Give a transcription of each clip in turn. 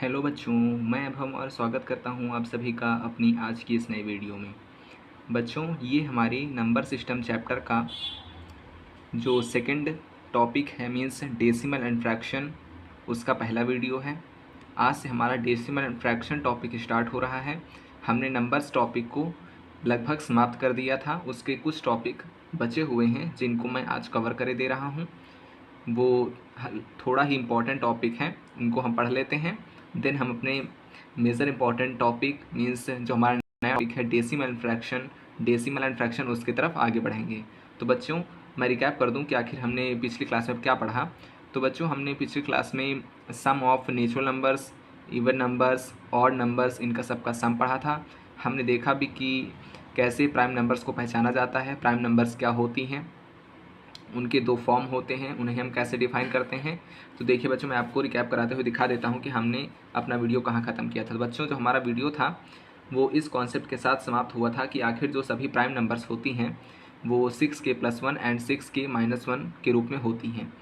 Hello बच्चों, मैं अभम और स्वागत करता हूं आप सभी का अपनी आज की इस नई वीडियो में। बच्चों, ये हमारी नंबर सिस्टम चैप्टर का जो सेकंड टॉपिक है मीन्स डेसिमल एंड फ्रैक्शन, उसका पहला वीडियो है। आज से हमारा decimal and fraction topic start हो रहा है। हमने नंबर्स टॉपिक को लगभग समाप्त कर दिया था, उसके कुछ टॉपिक बचे हुए हैं जिनको मैं आज कवर करे दे रहा हूँ। वो थोड़ा ही इम्पोर्टेंट टॉपिक हैं, इनको हम पढ़ लेते हैं। देन हम अपने मेजर इम्पॉर्टेंट टॉपिक मीन्स जो हमारा नया टॉपिक है डेसिमल एंड फ्रैक्शन उसकी तरफ आगे बढ़ेंगे। तो बच्चों, मैं रिकैप कर दूं कि आखिर हमने पिछली क्लास में क्या पढ़ा। तो बच्चों, हमने पिछली क्लास में sum of natural numbers, even numbers, odd numbers, इनका सबका सम पढ़ा था। हमने देखा भी कि कैसे प्राइम नंबर्स को पहचाना जाता है, प्राइम नंबर्स क्या होती हैं, उनके दो फॉर्म होते हैं, उन्हें हम कैसे डिफाइन करते हैं। तो देखिए बच्चों, मैं आपको रिकैप कराते हुए दिखा देता हूँ कि हमने अपना वीडियो कहाँ ख़त्म किया था। तो बच्चों, जो हमारा वीडियो था वो इस कॉन्सेप्ट के साथ समाप्त हुआ था कि आखिर जो सभी प्राइम नंबर्स होती हैं वो 6k+1 एंड 6k-1 के रूप में होती हैं।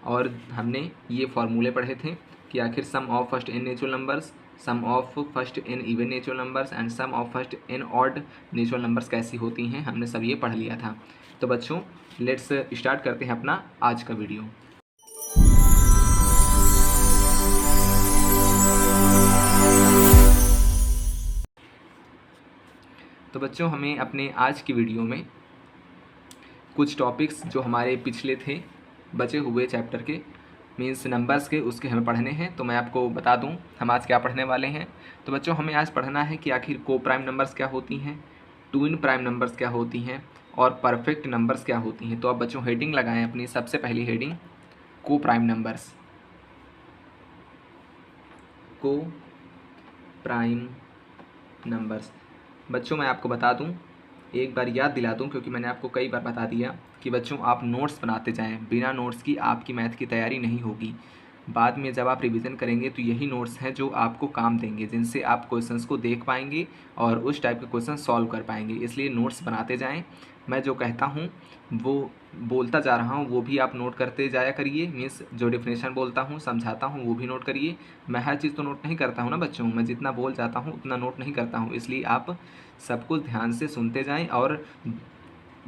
और हमने ये फार्मूले पढ़े थे कि आखिर sum of first n natural numbers, sum of first n even natural numbers and sum of first n odd natural numbers कैसी होती हैं, हमने सब ये पढ़ लिया था। तो बच्चों, लेट्स स्टार्ट करते हैं अपना आज का वीडियो। तो बच्चों, हमें अपने आज की वीडियो में कुछ टॉपिक्स जो हमारे पिछले थे बचे हुए चैप्टर के मीन्स नंबर्स के, उसके हमें पढ़ने हैं। तो मैं आपको बता दूं हम आज क्या पढ़ने वाले हैं। तो बच्चों, हमें आज पढ़ना है कि आखिर को प्राइम नंबर्स क्या होती हैं, ट्विन प्राइम नंबर्स क्या होती हैं और परफेक्ट नंबर्स क्या होती हैं। तो आप बच्चों हेडिंग लगाएं, अपनी सबसे पहली हेडिंग को प्राइम नंबर्स। को प्राइम नंबर्स। बच्चों, मैं आपको बता दूं, एक बार याद दिला दूं क्योंकि मैंने आपको कई बार बता दिया कि बच्चों आप नोट्स बनाते जाएं। बिना नोट्स की आपकी मैथ की तैयारी नहीं होगी। बाद में जब आप रिवीजन करेंगे तो यही नोट्स हैं जो आपको काम देंगे, जिनसे आप क्वेश्चंस को देख पाएंगे और उस टाइप के क्वेश्चन सॉल्व कर पाएंगे। इसलिए नोट्स बनाते जाएं। मैं जो कहता हूँ वो बोलता जा रहा हूँ वो भी आप नोट करते जाया करिए। मीन्स जो डेफिनेशन बोलता हूँ, समझाता हूँ, वो भी नोट करिए। मैं हर चीज़ तो नोट नहीं करता हूँ ना बच्चों, मैं जितना बोल जाता हूँ उतना नोट नहीं करता हूँ। इसलिए आप सब कुछ ध्यान से सुनते जाएं और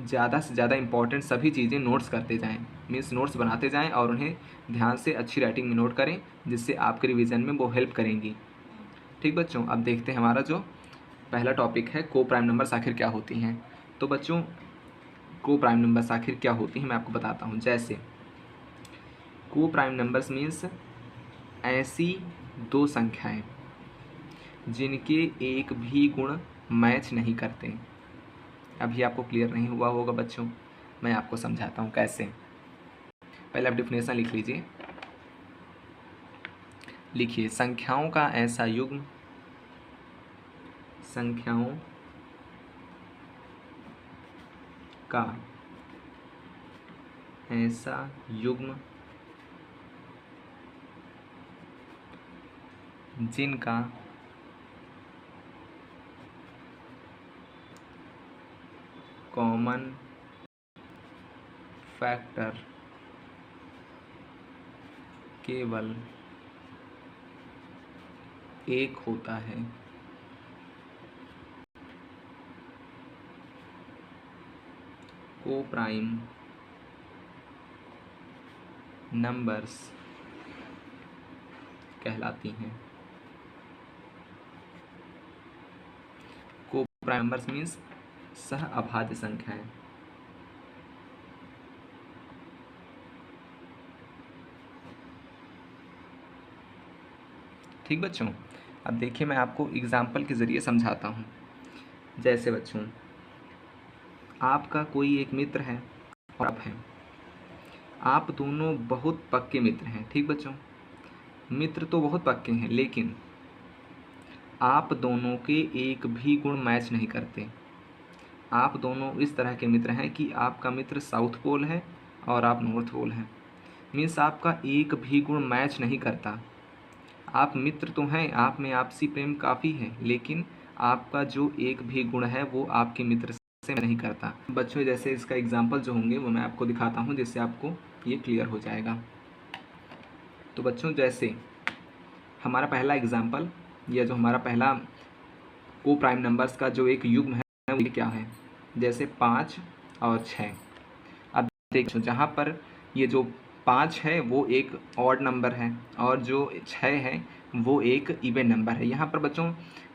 ज़्यादा से ज़्यादा इंपॉर्टेंट सभी चीज़ें नोट्स करते जाएं। मीन्स नोट्स बनाते जाएं और उन्हें ध्यान से अच्छी राइटिंग में नोट करें, जिससे आपके रिवीजन में वो हेल्प करेंगी। ठीक बच्चों, अब देखते हैं हमारा जो पहला टॉपिक है, को प्राइम नंबर्स आखिर क्या होती हैं। तो बच्चों, को प्राइम नंबर्स आखिर क्या होती हैं मैं आपको बताता हूँ। जैसे को प्राइम नंबर्स मीन्स ऐसी दो संख्याएं जिनके एक भी गुण मैच नहीं करते। अभी आपको क्लियर नहीं हुआ होगा बच्चों, मैं आपको समझाता हूँ कैसे। पहले आप डिफिनेशन लिख लीजिए। लिखिए, संख्याओं का ऐसा युग्म, संख्याओं का ऐसा युग्म जिनका कॉमन फैक्टर केवल एक होता है, को प्राइम नंबर्स कहलाती हैं। को प्राइम नंबर्स मीन्स सह अभाज्य संख्याएं। ठीक बच्चों, अब देखिए मैं आपको एग्जाम्पल के ज़रिए समझाता हूँ। जैसे बच्चों, आपका कोई एक मित्र है और आप हैं, आप दोनों बहुत पक्के मित्र हैं। ठीक बच्चों, मित्र तो बहुत पक्के हैं, लेकिन आप दोनों के एक भी गुण मैच नहीं करते। आप दोनों इस तरह के मित्र हैं कि आपका मित्र साउथ पोल है और आप नॉर्थ पोल हैं। मीन्स आपका एक भी गुण मैच नहीं करता। आप मित्र तो हैं, आप में आपसी प्रेम काफ़ी है, लेकिन आपका जो एक भी गुण है वो आपके मित्र से नहीं करता। बच्चों, जैसे इसका एग्जाम्पल जो होंगे वो मैं आपको दिखाता हूँ, जिससे आपको ये क्लियर हो जाएगा। तो बच्चों, जैसे हमारा पहला एग्जाम्पल या जो हमारा पहला को प्राइम नंबर्स का जो एक युग्म है वो क्या है, जैसे 5 और 6। अब देखो जहाँ पर ये जो 5 है वो एक ऑड नंबर है और जो 6 है वो एक इवन नंबर है। यहाँ पर बच्चों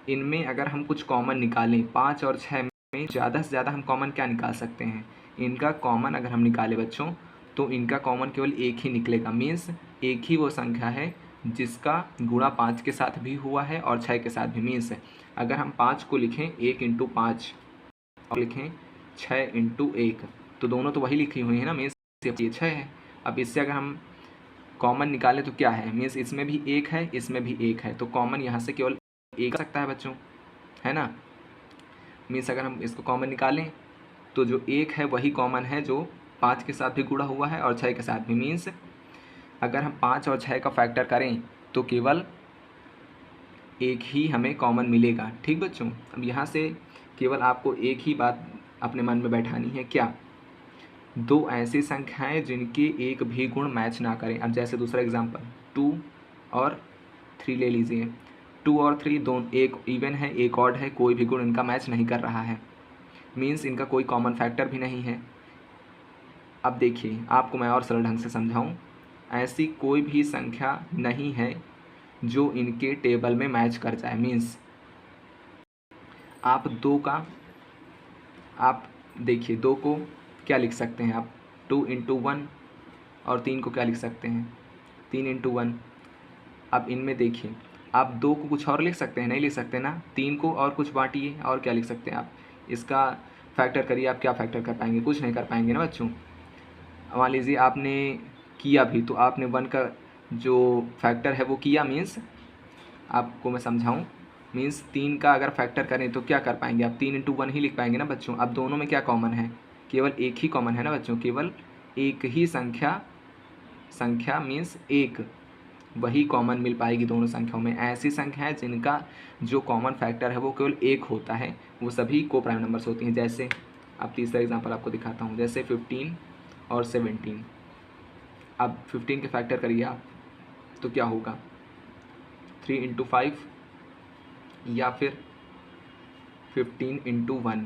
इनमें अगर हम कुछ कॉमन निकालें 5 और 6 में ज़्यादा से ज़्यादा हम कॉमन क्या निकाल सकते हैं, इनका कॉमन अगर हम निकालें बच्चों तो इनका कॉमन केवल एक ही निकलेगा। मीन्स एक ही वो संख्या है जिसका गुणा 5 के साथ भी हुआ है और 6 के साथ भी। मीन्स अगर हम 5 को लिखें 1 इंटू 5 और लिखें 6 इंटू 1 तो दोनों तो वही लिखी हुई है ना, मीन्स ये 6 है। अब इससे अगर हम कॉमन निकालें तो क्या है, मीन्स इसमें भी 1 है इसमें भी 1 है, तो कॉमन यहाँ से केवल 1 आ सकता है बच्चों, है ना। मीन्स अगर हम इसको कॉमन निकालें तो जो 1 है वही कॉमन है जो 5 के साथ भी जुड़ा हुआ है और 6 के साथ भी। मीन्स अगर हम 5 और 6 का फैक्टर करें तो केवल एक ही हमें कॉमन मिलेगा। ठीक बच्चों, अब यहाँ से केवल आपको एक ही बात अपने मन में बैठानी है, क्या, दो ऐसी संख्याएं जिनके एक भी गुण मैच ना करें। अब जैसे दूसरा एग्जांपल 2 और 3 ले लीजिए। 2 और 3 दोनों एक इवन है एक ऑड है, कोई भी गुण इनका मैच नहीं कर रहा है, मीन्स इनका कोई कॉमन फैक्टर भी नहीं है। अब देखिए आपको मैं और सरल ढंग से समझाऊं, ऐसी कोई भी संख्या नहीं है जो इनके टेबल में मैच कर जाए। मीन्स आप 2 का, आप देखिए 2 को क्या लिख सकते हैं आप, 2 इंटू 1, और 3 को क्या लिख सकते हैं 3 इंटू 1। अब इनमें देखिए आप 2 को कुछ और लिख सकते हैं, नहीं लिख सकते ना, 3 को और कुछ बांटिए और क्या लिख सकते हैं आप, इसका फैक्टर करिए, आप क्या फैक्टर कर पाएंगे, कुछ नहीं कर पाएंगे ना बच्चों। मान लीजिए आपने किया भी तो आपने 1 का जो फैक्टर है वो किया, मीन्स आपको मैं समझाऊं, मीन्स 3 का अगर फैक्टर करें तो क्या कर पाएंगे आप, 3 इंटू 1 ही लिख पाएंगे ना बच्चों। अब दोनों में क्या कॉमन है, केवल एक ही कॉमन है ना बच्चों, केवल एक ही संख्या मीन्स एक, वही कॉमन मिल पाएगी दोनों संख्याओं में। ऐसी संख्या है जिनका जो कॉमन फैक्टर है वो केवल एक होता है, वो सभी को प्राइम नंबर्स होती हैं। जैसे अब तीसरा एग्जांपल आपको दिखाता हूँ, जैसे 15 और 17। अब 15 के फैक्टर करिए आप तो क्या होगा, 3 इंटू 5 या फिर 15 इंटू 1।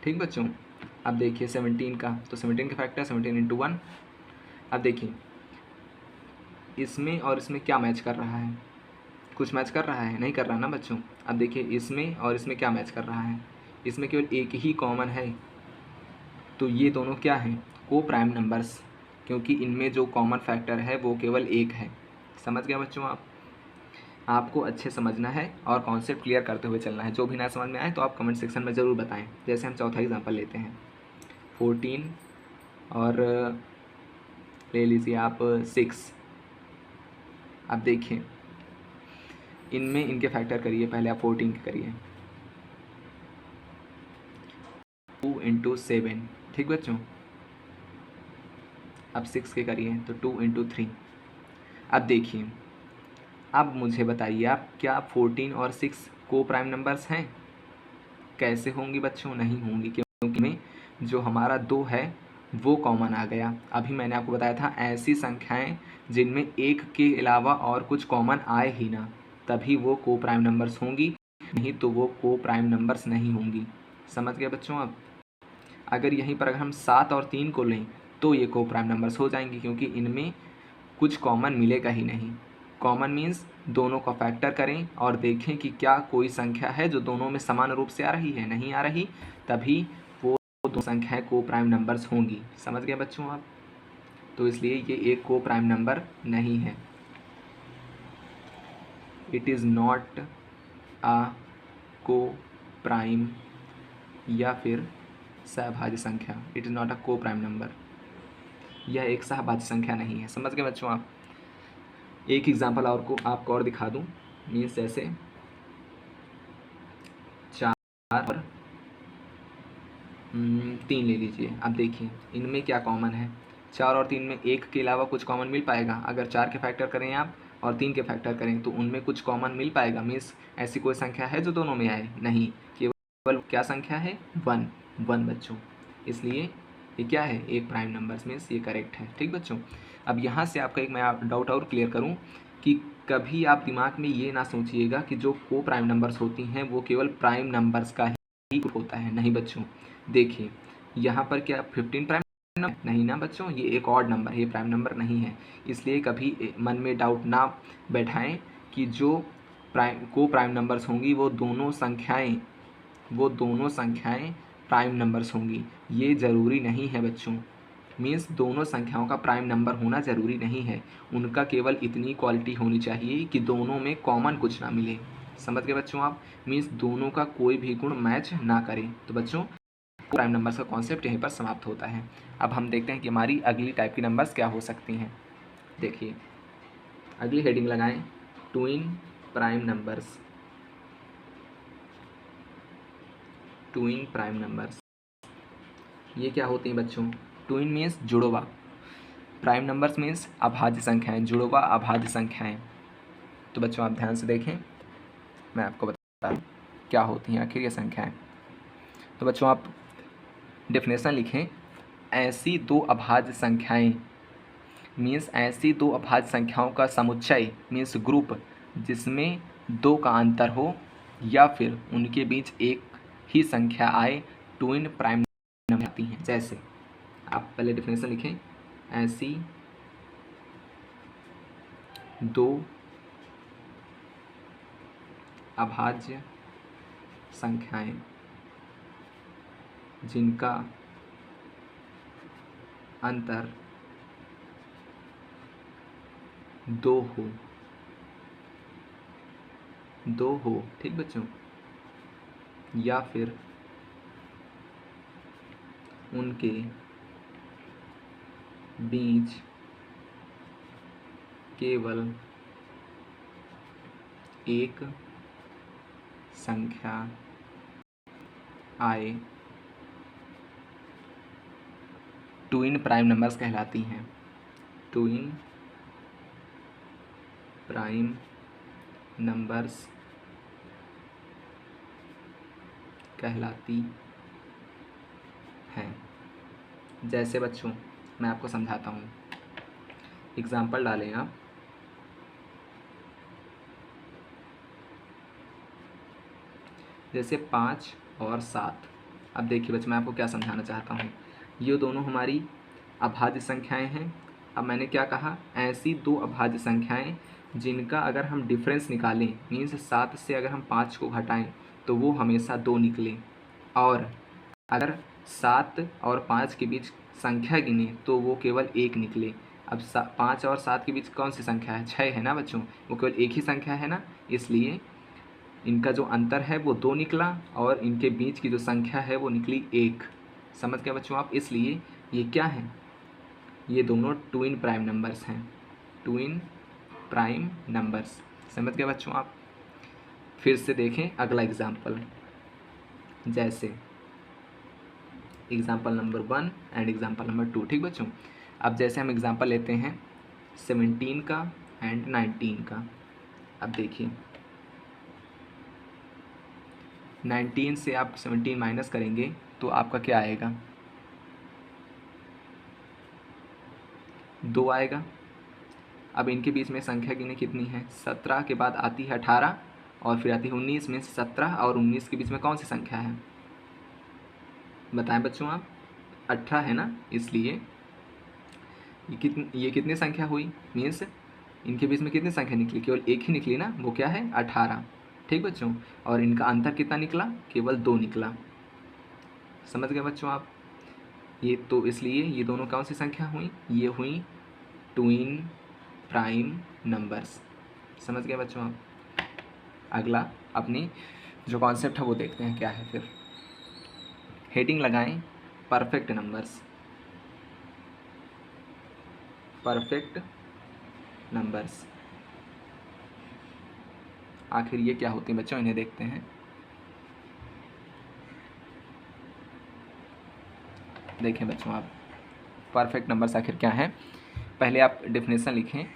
ठीक बच्चों, अब देखिए 17 का, तो 17 का फैक्टर 17 इंटू 1। अब देखिए इसमें और इसमें क्या मैच कर रहा है, कुछ मैच कर रहा है, नहीं कर रहा ना बच्चों। अब देखिए इसमें और इसमें क्या मैच कर रहा है, इसमें केवल एक ही कॉमन है, तो ये दोनों क्या हैं, को प्राइम नंबर्स, क्योंकि इनमें जो कॉमन फैक्टर है वो केवल एक है। समझ गया बच्चों आप, आपको अच्छे समझना है और कॉन्सेप्ट क्लियर करते हुए चलना है। जो भी ना समझ में आए तो आप कमेंट सेक्शन में ज़रूर बताएं। जैसे हम चौथा एग्जांपल लेते हैं 14 और ले लीजिए आप 6। अब देखिए इनमें इनके फैक्टर करिए, पहले आप 14 के करिए, 2 इंटू 7। ठीक बच्चों, अब 6 के करिए तो 2 इंटू 3। अब देखिए, अब मुझे बताइए आप, क्या 14 और 6 को प्राइम नंबर्स हैं, कैसे होंगी बच्चों, नहीं होंगी, क्योंकि में जो हमारा 2 है वो कॉमन आ गया। अभी मैंने आपको बताया था ऐसी संख्याएं जिनमें एक के अलावा और कुछ कॉमन आए ही ना, तभी वो को प्राइम नंबर्स होंगी, नहीं तो वो को प्राइम नंबर्स नहीं होंगी। समझ गए बच्चों आप। अगर यहीं पर अगर हम 7 और 3 को लें तो ये को प्राइम नंबर्स हो जाएंगी, क्योंकि इनमें कुछ कॉमन मिलेगा ही नहीं। कॉमन मीन्स दोनों का फैक्टर करें और देखें कि क्या कोई संख्या है जो दोनों में समान रूप से आ रही है, नहीं आ रही, तभी वो दो संख्याएं को प्राइम नंबर्स होंगी। समझ गए बच्चों आप, तो इसलिए ये एक को प्राइम नंबर नहीं है। इट इज़ नॉट आ को प्राइम या फिर सहभाज्य संख्या, इट इज़ नॉट अ को प्राइम नंबर, यह एक सहभाज्य संख्या नहीं है। समझ गए बच्चों आप। एक एग्जांपल और को आपको और दिखा दूं, मीन्स जैसे 4 और 3 ले लीजिए। अब देखिए इनमें क्या कॉमन है, 4 और 3 में एक के अलावा कुछ कॉमन मिल पाएगा। अगर 4 के फैक्टर करें आप और 3 के फैक्टर करें तो उनमें कुछ कॉमन मिल पाएगा। मीन्स ऐसी कोई संख्या है जो दोनों में आए, नहीं, केवल क्या संख्या है, 1 बच्चों। इसलिए ये क्या है, एक प्राइम नंबर्स, मीन्स ये करेक्ट है। ठीक बच्चों, अब यहाँ से आपका एक मैं डाउट और क्लियर करूँ, कि कभी आप दिमाग में ये ना सोचिएगा कि जो को प्राइम नंबर्स होती हैं वो केवल प्राइम नंबर्स का ही ग्रुप होता है। नहीं बच्चों, देखिए यहाँ पर क्या 15 प्राइम नंबर नहीं ना बच्चों, ये एक ऑड नंबर है, ये प्राइम नंबर नहीं है। इसलिए कभी मन में डाउट ना बैठाएं कि जो प्राइम नंबर्स होंगी वो दोनों संख्याएं प्राइम नंबर्स होंगी। ये ज़रूरी नहीं है बच्चों, मीन्स दोनों संख्याओं का प्राइम नंबर होना ज़रूरी नहीं है। उनका केवल इतनी क्वालिटी होनी चाहिए कि दोनों में कॉमन कुछ ना मिले। समझ गए बच्चों आप, मीन्स दोनों का कोई भी गुण मैच ना करे। तो बच्चों प्राइम नंबर्स का कॉन्सेप्ट यहीं पर समाप्त होता है। अब हम देखते हैं कि हमारी अगली टाइप की नंबर्स क्या हो सकती हैं। देखिए अगली हेडिंग लगाएं, twin prime numbers. Twin prime numbers ये क्या होती हैं बच्चों? ट्विन मीन्स जुड़वा, प्राइम नंबर्स मीन्स अभाज्य संख्याएं, जुड़वा अभाज्य संख्याएं। तो बच्चों आप ध्यान से देखें, मैं आपको बता दूं क्या होती हैं आखिर ये संख्याएं। तो बच्चों आप डेफिनेशन लिखें, ऐसी दो अभाज्य संख्याएं मीन्स ऐसी दो अभाज्य संख्याओं का समुच्चय मीन्स ग्रुप जिसमें दो का अंतर हो या फिर उनके बीच एक ही संख्या आए, ट्विन प्राइम नंबर आती हैं। जैसे आप पहले डेफिनेशन लिखें, ऐसी दो अभाज्य संख्याएं जिनका अंतर दो हो, ठीक बच्चों, या फिर उनके बीच केवल एक संख्या आए, ट्विन प्राइम नंबर्स कहलाती हैं। ट्विन प्राइम नंबर्स कहलाती हैं। जैसे बच्चों मैं आपको समझाता हूँ, एग्जाम्पल डालें आप। जैसे 5 और 7। अब देखिए बच्चों मैं आपको क्या समझाना चाहता हूँ, ये दोनों हमारी अभाज्य संख्याएं हैं। अब मैंने क्या कहा, ऐसी दो अभाज्य संख्याएं जिनका अगर हम डिफरेंस निकालें मीन्स 7 से अगर हम 5 को घटाएं तो वो हमेशा 2 निकले, और अगर 7 और 5 के बीच संख्या गिने तो वो केवल 1 निकले। अब 5 और 7 के बीच कौन सी संख्या है? 6 है ना बच्चों, वो केवल एक ही संख्या है ना, इसलिए इनका जो अंतर है वो 2 निकला और इनके बीच की जो संख्या है वो निकली 1। समझ गए बच्चों आप, इसलिए ये क्या है, ये दोनों ट्विन प्राइम नंबर्स हैं। ट्विन प्राइम नंबर्स, समझ गए बच्चों आप। फिर से देखें अगला एग्जाम्पल, जैसे example number 1 and example number 2, ठीक बच्चों। अब जैसे हम एग्जाम्पल लेते हैं 17 का एंड 19 का। अब देखिए 19 से आप 17 माइनस करेंगे तो आपका क्या आएगा? 2 आएगा। अब इनके बीच में संख्या गिने कितनी है? 17 के बाद आती है 18 और फिर आती है 19 में। 17 और 19 के बीच में कौन सी संख्या है बताएं बच्चों आप? 18 है ना, इसलिए ये कितनी संख्या हुई, मीन्स इनके बीच में कितनी संख्या निकली? केवल एक ही निकली ना, वो क्या है? 18, ठीक बच्चों। और इनका अंतर कितना निकला? केवल 2 निकला। समझ गए बच्चों आप? ये तो इसलिए ये दोनों कौन सी संख्या हुई? ये हुई ट्विन प्राइम नंबर्स। समझ गए बच्चों आप? अगला अपनी जो कॉन्सेप्ट है वो देखते हैं क्या है। फिर हेडिंग लगाएं, परफेक्ट नंबर्स। परफेक्ट नंबर्स आखिर ये क्या होती हैं बच्चों, इन्हें देखते हैं। देखें बच्चों आप, परफेक्ट नंबर्स आखिर क्या है। पहले आप डेफिनेशन लिखें,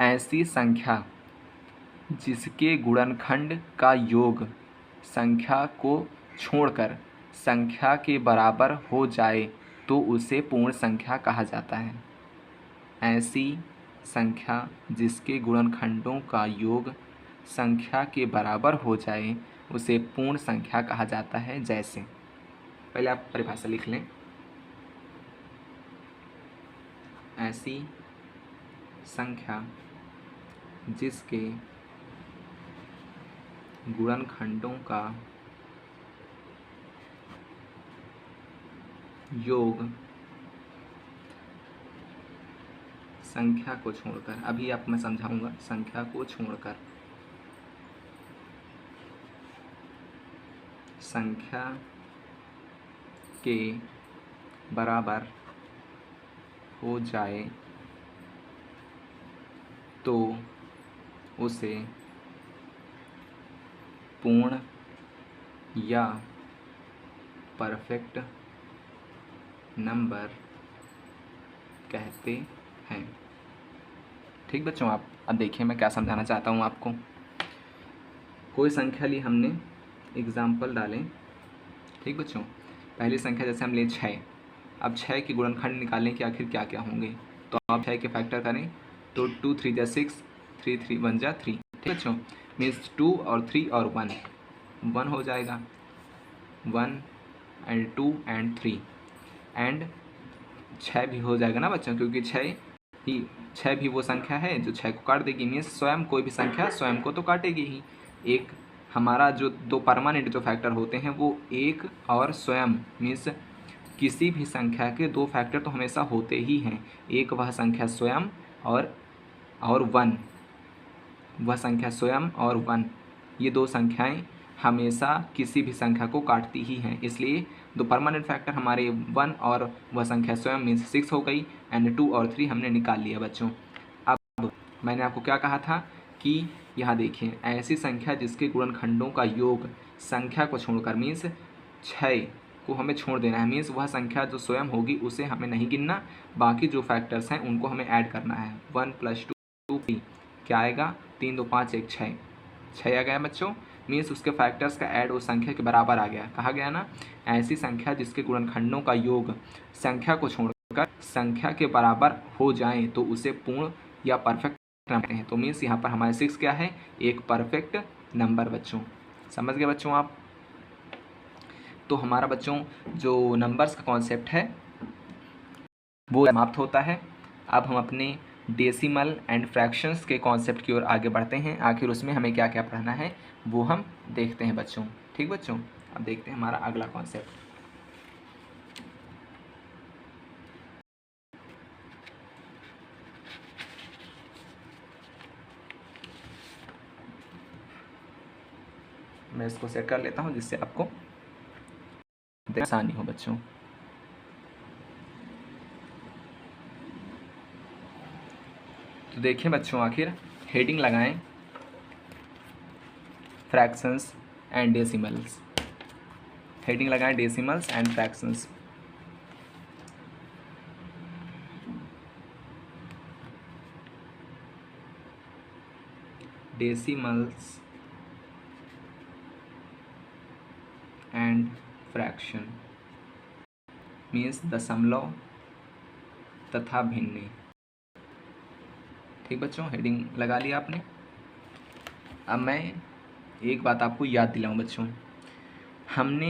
ऐसी संख्या जिसके गुणनखंड का योग संख्या को छोड़कर संख्या के बराबर हो जाए तो उसे पूर्ण संख्या कहा जाता है। ऐसी संख्या जिसके गुणनखंडों का योग संख्या के बराबर हो जाए उसे पूर्ण संख्या कहा जाता है। जैसे पहले आप परिभाषा लिख लें। ऐसी संख्या जिसके गुणनखंडों का योग संख्या को छोड़कर, अभी आपको मैं समझाऊंगा, संख्या को छोड़कर संख्या के बराबर हो जाए तो उसे पूर्ण या परफेक्ट नंबर कहते हैं। ठीक बच्चों, आप अब देखिए मैं क्या समझाना चाहता हूँ आपको। कोई संख्या ली हमने, एग्जाम्पल डालें। ठीक बच्चों, पहली संख्या जैसे हम लें 6। अब 6 के गुणनखंड निकालें कि आखिर क्या क्या होंगे। तो आप 6 के फैक्टर करें तो 2 3 जा 6, 3 3 1 जा 3। ठीक बच्चों, मीन्स 2 और 3 और 1 हो जाएगा। 1 एंड 2 एंड 3 एंड 6 भी हो जाएगा ना बच्चों, क्योंकि 6 भी वो संख्या है जो 6 को काट देगी। मीन्स स्वयं कोई भी संख्या स्वयं को तो काटेगी ही। एक हमारा जो दो परमानेंट जो फैक्टर होते हैं वो एक और स्वयं, मीन्स किसी भी संख्या के दो फैक्टर तो हमेशा होते ही हैं। एक वह संख्या स्वयं और 1, वह संख्या स्वयं और 1, ये दो संख्याएं हमेशा किसी भी संख्या को काटती ही हैं। इसलिए दो परमानेंट फैक्टर हमारे 1 और वह संख्या स्वयं मीन्स 6 हो गई एंड 2 और 3 हमने निकाल लिया बच्चों। अब मैंने आपको क्या कहा था कि यहाँ देखिए, ऐसी संख्या जिसके गुणनखंडों का योग संख्या को छोड़कर, मीन्स 6 को हमें छोड़ देना है। मीन्स वह संख्या जो स्वयं होगी उसे हमें नहीं गिनना, बाकी जो फैक्टर्स हैं उनको हमें ऐड करना है। 1 + 2 3 क्या आएगा, 3 2 5 1 6 आ गया बच्चों। मीन्स उसके फैक्टर्स का ऐड उस संख्या के बराबर आ गया। कहा गया ना, ऐसी संख्या जिसके गुणनखंडों का योग संख्या को छोड़कर संख्या के बराबर हो जाए तो उसे पूर्ण या परफेक्ट कहते हैं। तो मीन्स यहाँ पर हमारे 6 क्या है, एक परफेक्ट नंबर बच्चों। समझ गए बच्चों आप। तो हमारा बच्चों जो नंबर्स का कॉन्सेप्ट है वो समाप्त होता है। अब हम अपने डेसिमल एंड फ्रैक्शंस के कॉन्सेप्ट की ओर आगे बढ़ते हैं। आखिर उसमें हमें क्या क्या पढ़ना है वो हम देखते हैं बच्चों। ठीक बच्चों, अब देखते हैं हमारा अगला कॉन्सेप्ट। मैं इसको सेट कर लेता हूं जिससे आपको आसानी हो बच्चों। तो देखिए बच्चों, आखिर हेडिंग लगाएं, फ्रैक्शंस एंड डेसिमल्स। हेडिंग लगाएं decimals and fractions. Decimals and fraction means दशमलव तथा भिन्ने। ठीक बच्चों, हेडिंग लगा लिया आपने। अब मैं एक बात आपको याद दिलाऊं बच्चों, हमने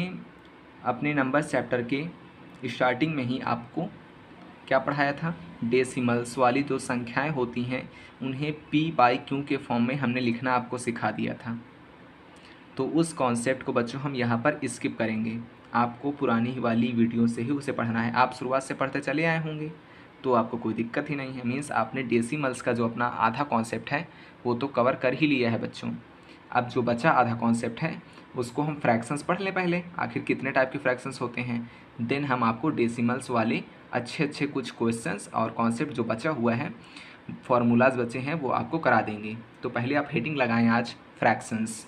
अपने नंबर चैप्टर के स्टार्टिंग में ही आपको क्या पढ़ाया था, डेसिमल्स वाली जो संख्याएं होती हैं उन्हें p/q के फॉर्म में हमने लिखना आपको सिखा दिया था। तो उस कॉन्सेप्ट को बच्चों हम यहाँ पर स्किप करेंगे। आपको पुरानी वाली वीडियो से ही उसे पढ़ना है। आप शुरुआत से पढ़ते चले आए होंगे तो आपको कोई दिक्कत ही नहीं है। मीन्स आपने डेसिमल्स का जो अपना आधा कॉन्सेप्ट है वो तो कवर कर ही लिया है बच्चों। अब जो बचा आधा कॉन्सेप्ट है उसको हम फ्रैक्शंस पढ़ लें पहले, आखिर कितने टाइप के फ्रैक्शंस होते हैं। देन हम आपको डेसिमल्स वाले अच्छे कुछ क्वेश्चंस और कॉन्सेप्ट जो बचा हुआ है, फार्मूलाज बचे हैं, वो आपको करा देंगे। तो पहले आप हेडिंग लगाएं आज फ्रैक्शंस।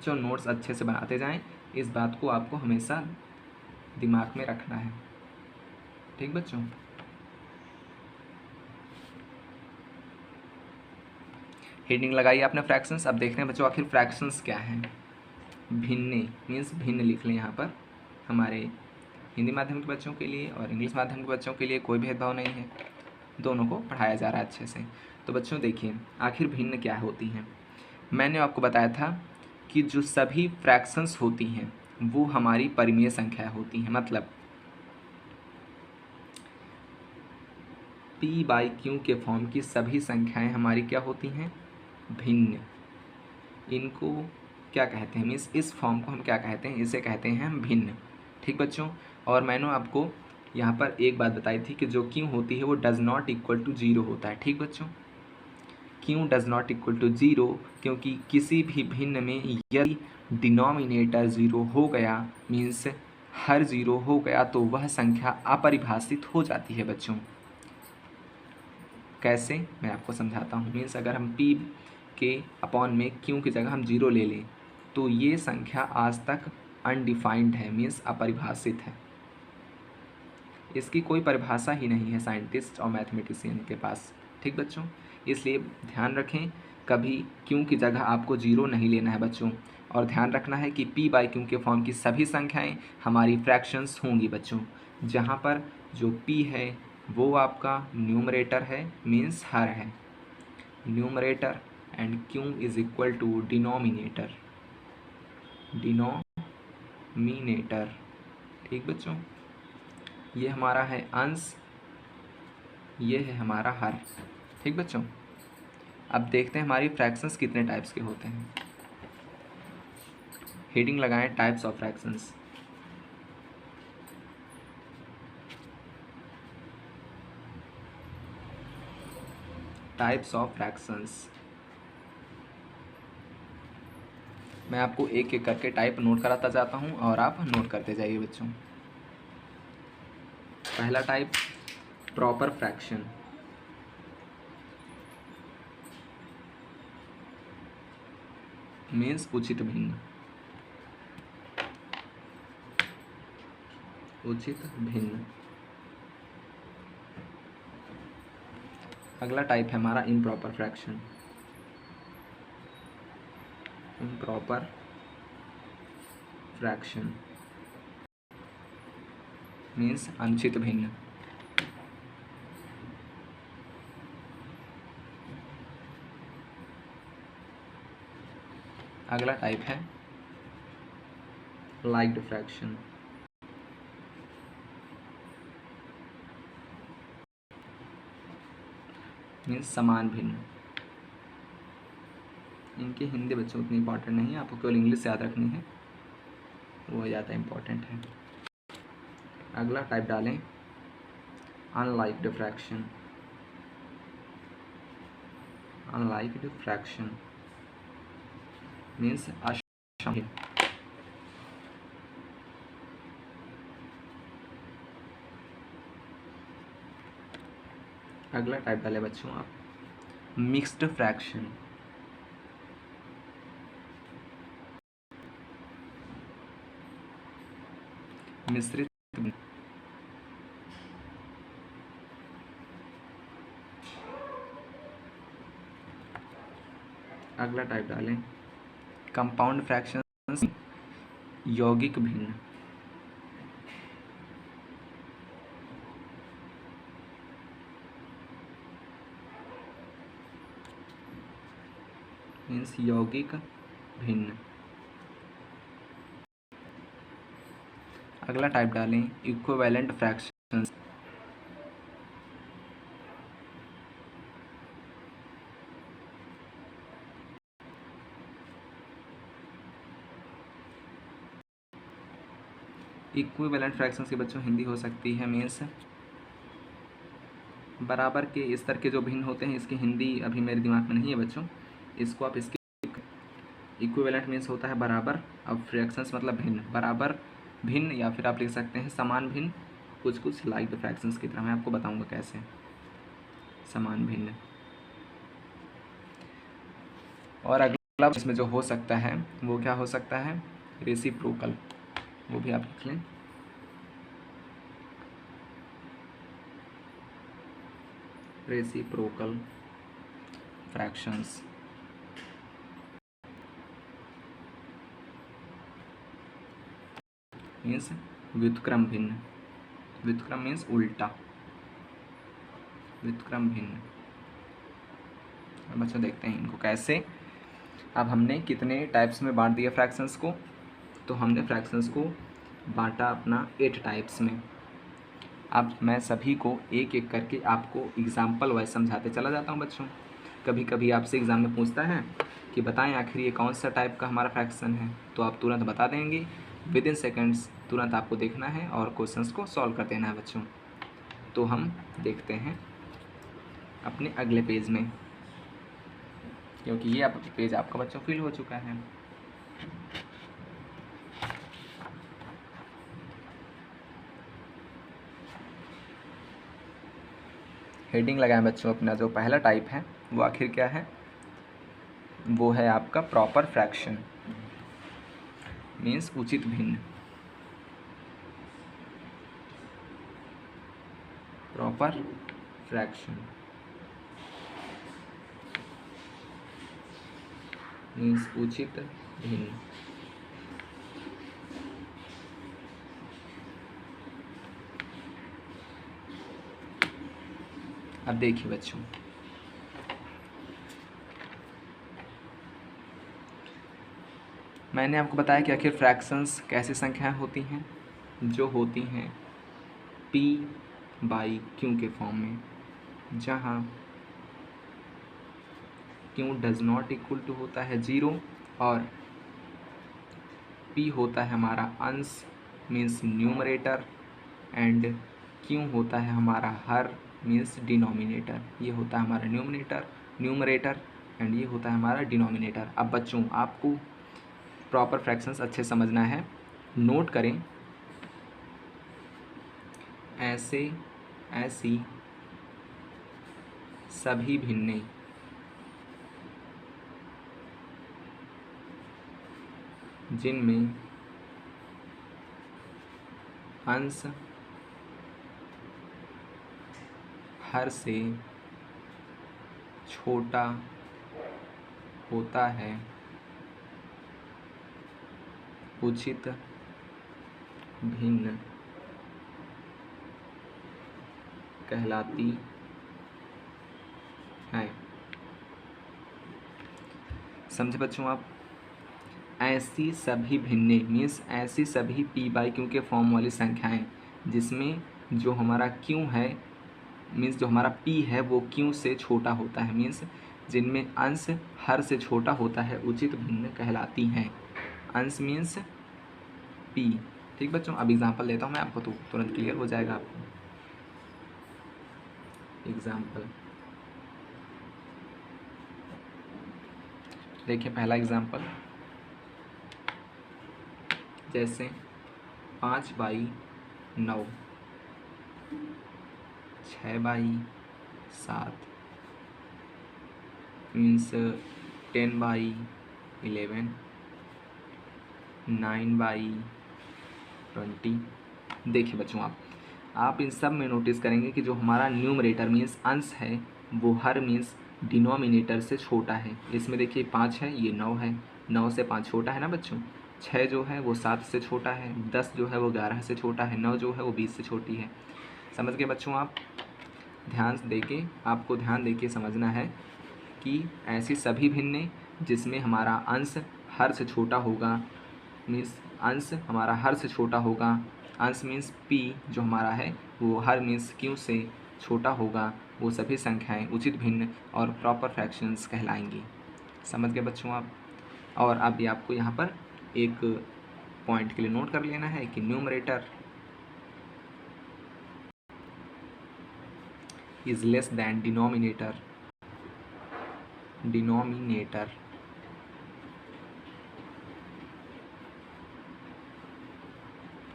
जो नोट्स अच्छे से बनाते जाएं, इस बात को आपको हमेशा दिमाग में रखना है। ठीक बच्चों, हेडिंग लगाई आपने फ्रैक्शंस। अब देखते हैं बच्चों आखिर फ्रैक्शंस क्या हैं। भिन्ने मीन्स भिन्न लिख लें यहाँ पर हमारे हिंदी माध्यम के बच्चों के लिए और इंग्लिश माध्यम के बच्चों के लिए कोई भेदभाव नहीं है, दोनों को पढ़ाया जा रहा है अच्छे से। तो बच्चों देखिए, आखिर भिन्न क्या होती हैं। मैंने आपको बताया था कि जो सभी फ्रैक्शंस होती हैं वो हमारी परिमेय संख्या होती हैं, मतलब p बाई क्यू के फॉर्म की सभी संख्याएं हमारी क्या होती हैं, भिन्न। इनको क्या कहते हैं, मीन्स इस फॉर्म को हम क्या कहते हैं, इसे कहते हैं भिन्न। ठीक बच्चों, और मैंने आपको यहाँ पर एक बात बताई थी कि जो क्यू होती है वो does not equal to zero होता है। ठीक बच्चों, Q does not equal to zero, क्योंकि किसी भी भिन्न में यदि डिनोमिनेटर ज़ीरो हो गया, मीन्स हर ज़ीरो हो गया, तो वह संख्या अपरिभाषित हो जाती है बच्चों। कैसे, मैं आपको समझाता हूँ। मीन्स अगर हम p के अपॉन में q की जगह हम ज़ीरो ले लें तो ये संख्या आज तक अनडिफाइंड है, मीन्स अपरिभाषित है। इसकी कोई परिभाषा ही नहीं है साइंटिस्ट और मैथमेटिशियन के पास। ठीक बच्चों, इसलिए ध्यान रखें, कभी q की जगह आपको ज़ीरो नहीं लेना है बच्चों। और ध्यान रखना है कि p बाई क्यू के फॉर्म की सभी संख्याएं हमारी फ्रैक्शंस होंगी बच्चों, जहाँ पर जो p है वो आपका न्यूमरेटर है, मीन्स हर है, numerator, and q is equal to denominator, denominator. ठीक बच्चों, ये हमारा है अंश, ये है हमारा हर। ठीक बच्चों, अब देखते हैं हमारी फ्रैक्शंस कितने टाइप्स के होते हैं। हेडिंग लगाएं, types of fractions. Types of fractions, मैं आपको एक एक करके टाइप नोट कराता जाता हूं और आप नोट करते जाइए बच्चों। पहला टाइप प्रॉपर फ्रैक्शन, मीन्स उचित भिन्न, उचित भिन्न। अगला टाइप है हमारा improper fraction, improper fraction means अनुचित भिन्न। अगला टाइप है लाइक्ड फ्रैक्शन, मीन्स समान भिन्न। इनकी हिंदी बच्चों उतनी इंपॉर्टेंट नहीं है, आपको केवल इंग्लिश याद रखनी है, वो ज़्यादा इंपॉर्टेंट है। अगला टाइप डालें अनलाइक्ड फ्रैक्शन, अनलाइक्ड फ्रैक्शन मीन्स अशामिल। अगला टाइप डालें बच्चों आप मिक्स्ड फ्रैक्शन, मिश्रित। अगला टाइप डालें कंपाउंड फ्रैक्शन, यौगिक भिन्न, मीन्स यौगिक भिन्न। अगला टाइप डालें इक्विवेलेंट फ्रैक्शन, इक्विवेलेंट फ्रैक्शन की बच्चों हिंदी हो सकती है मीन्स बराबर के स्तर के जो भिन्न होते हैं। इसकी हिंदी अभी मेरे दिमाग में नहीं है बच्चों, इसको आप इसके इक्विवेलेंट मीन्स होता है बराबर, अब फ्रैक्शंस मतलब भिन्न, बराबर भिन्न, या फिर आप लिख सकते हैं समान भिन्न, कुछ कुछ लाइक फ्रैक्शंस की तरह। मैं आपको बताऊंगा कैसे समान भिन्न। और अगला इसमें जो हो सकता है वो क्या हो सकता है, रेसिप्रोकल, वो भी आप लिख लें। रेसिप्रोकल फ्रैक्शंस मीन्स व्युत्क्रम भिन्न, व्युत्क्रम मीन्स उल्टा, व्युत्क्रम भिन्न। बच्चों देखते हैं इनको कैसे। अब हमने कितने टाइप्स में बांट दिया फ्रैक्शंस को, तो हमने फ्रैक्शंस को बांटा अपना 8 टाइप्स में। अब मैं सभी को एक एक करके आपको एग्जाम्पल वाइज समझाते चला जाता हूँ बच्चों। कभी कभी आपसे एग्ज़ाम में पूछता है कि बताएं आखिर ये कौन सा टाइप का हमारा फ्रैक्शन है, तो आप तुरंत बता देंगे, विद इन सेकेंड्स तुरंत आपको देखना है और क्वेश्चंस को सॉल्व कर देना है बच्चों। तो हम देखते हैं अपने अगले पेज में, क्योंकि ये पेज आपका बच्चों फिल हो चुका है। हेडिंग लगाएं बच्चों। अपना जो पहला टाइप है वो आखिर क्या है, वो है आपका प्रॉपर फ्रैक्शन मीन्स उचित भिन्न। प्रॉपर फ्रैक्शन मीन्स उचित भिन्न। अब देखिए बच्चों, मैंने आपको बताया कि आखिर फ्रैक्शंस कैसी संख्याएं होती हैं, जो होती हैं p बाई q के फॉर्म में, जहाँ q does not equal to होता है 0 और p होता है हमारा अंश मीन्स न्यूमरेटर एंड q होता है हमारा हर मीन्स डिनोमिनेटर। ये होता है हमारा न्यूमरेटर एंड ये होता है हमारा डिनोमिनेटर। अब बच्चों आपको प्रॉपर फ्रैक्शंस अच्छे समझना है, नोट करें। ऐसी सभी भिन्ने जिनमें अंश हर से छोटा होता है उचित भिन्न कहलाती है। समझे बच्चों आप? ऐसी सभी भिन्ने मीन्स ऐसी सभी p बाई क्यू के फॉर्म वाली संख्याएं जिसमें जो हमारा q है मीन्स जो हमारा p है वो q से छोटा होता है, मीन्स जिनमें अंश हर से छोटा होता है उचित भिन्न कहलाती हैं। अंश मीन्स p। ठीक बच्चों, अब एग्जांपल देता हूँ मैं आपको, तो तुरंत क्लियर हो जाएगा आपको। एग्जांपल देखिए, पहला एग्जांपल जैसे 5 by 9, 6 by 7 means 10 by 11, 9 by 20। देखिए बच्चों, आप इन सब में नोटिस करेंगे कि जो हमारा न्यूमरेटर मीन्स अंश है वो हर मीन्स डिनोमिनेटर से छोटा है। इसमें देखिए 5 है, ये 9 है, 9 से 5 छोटा है ना बच्चों। 6 जो है वो 7 से छोटा है, 10 जो है वो 11 से छोटा है, 9 जो है वो 20 से छोटी है। समझ गए बच्चों आप? आपको ध्यान देके समझना है कि ऐसी सभी भिन्ने जिसमें हमारा अंश हर से छोटा होगा, मीन्स अंश हमारा हर से छोटा होगा, अंश मीन्स p जो हमारा है वो हर मीन्स q से छोटा होगा, वो सभी संख्याएं उचित भिन्न और प्रॉपर फ्रैक्शंस कहलाएंगी। समझ गए बच्चों आप? और अभी आपको यहाँ पर एक पॉइंट के लिए नोट कर लेना है कि numerator is less than denominator.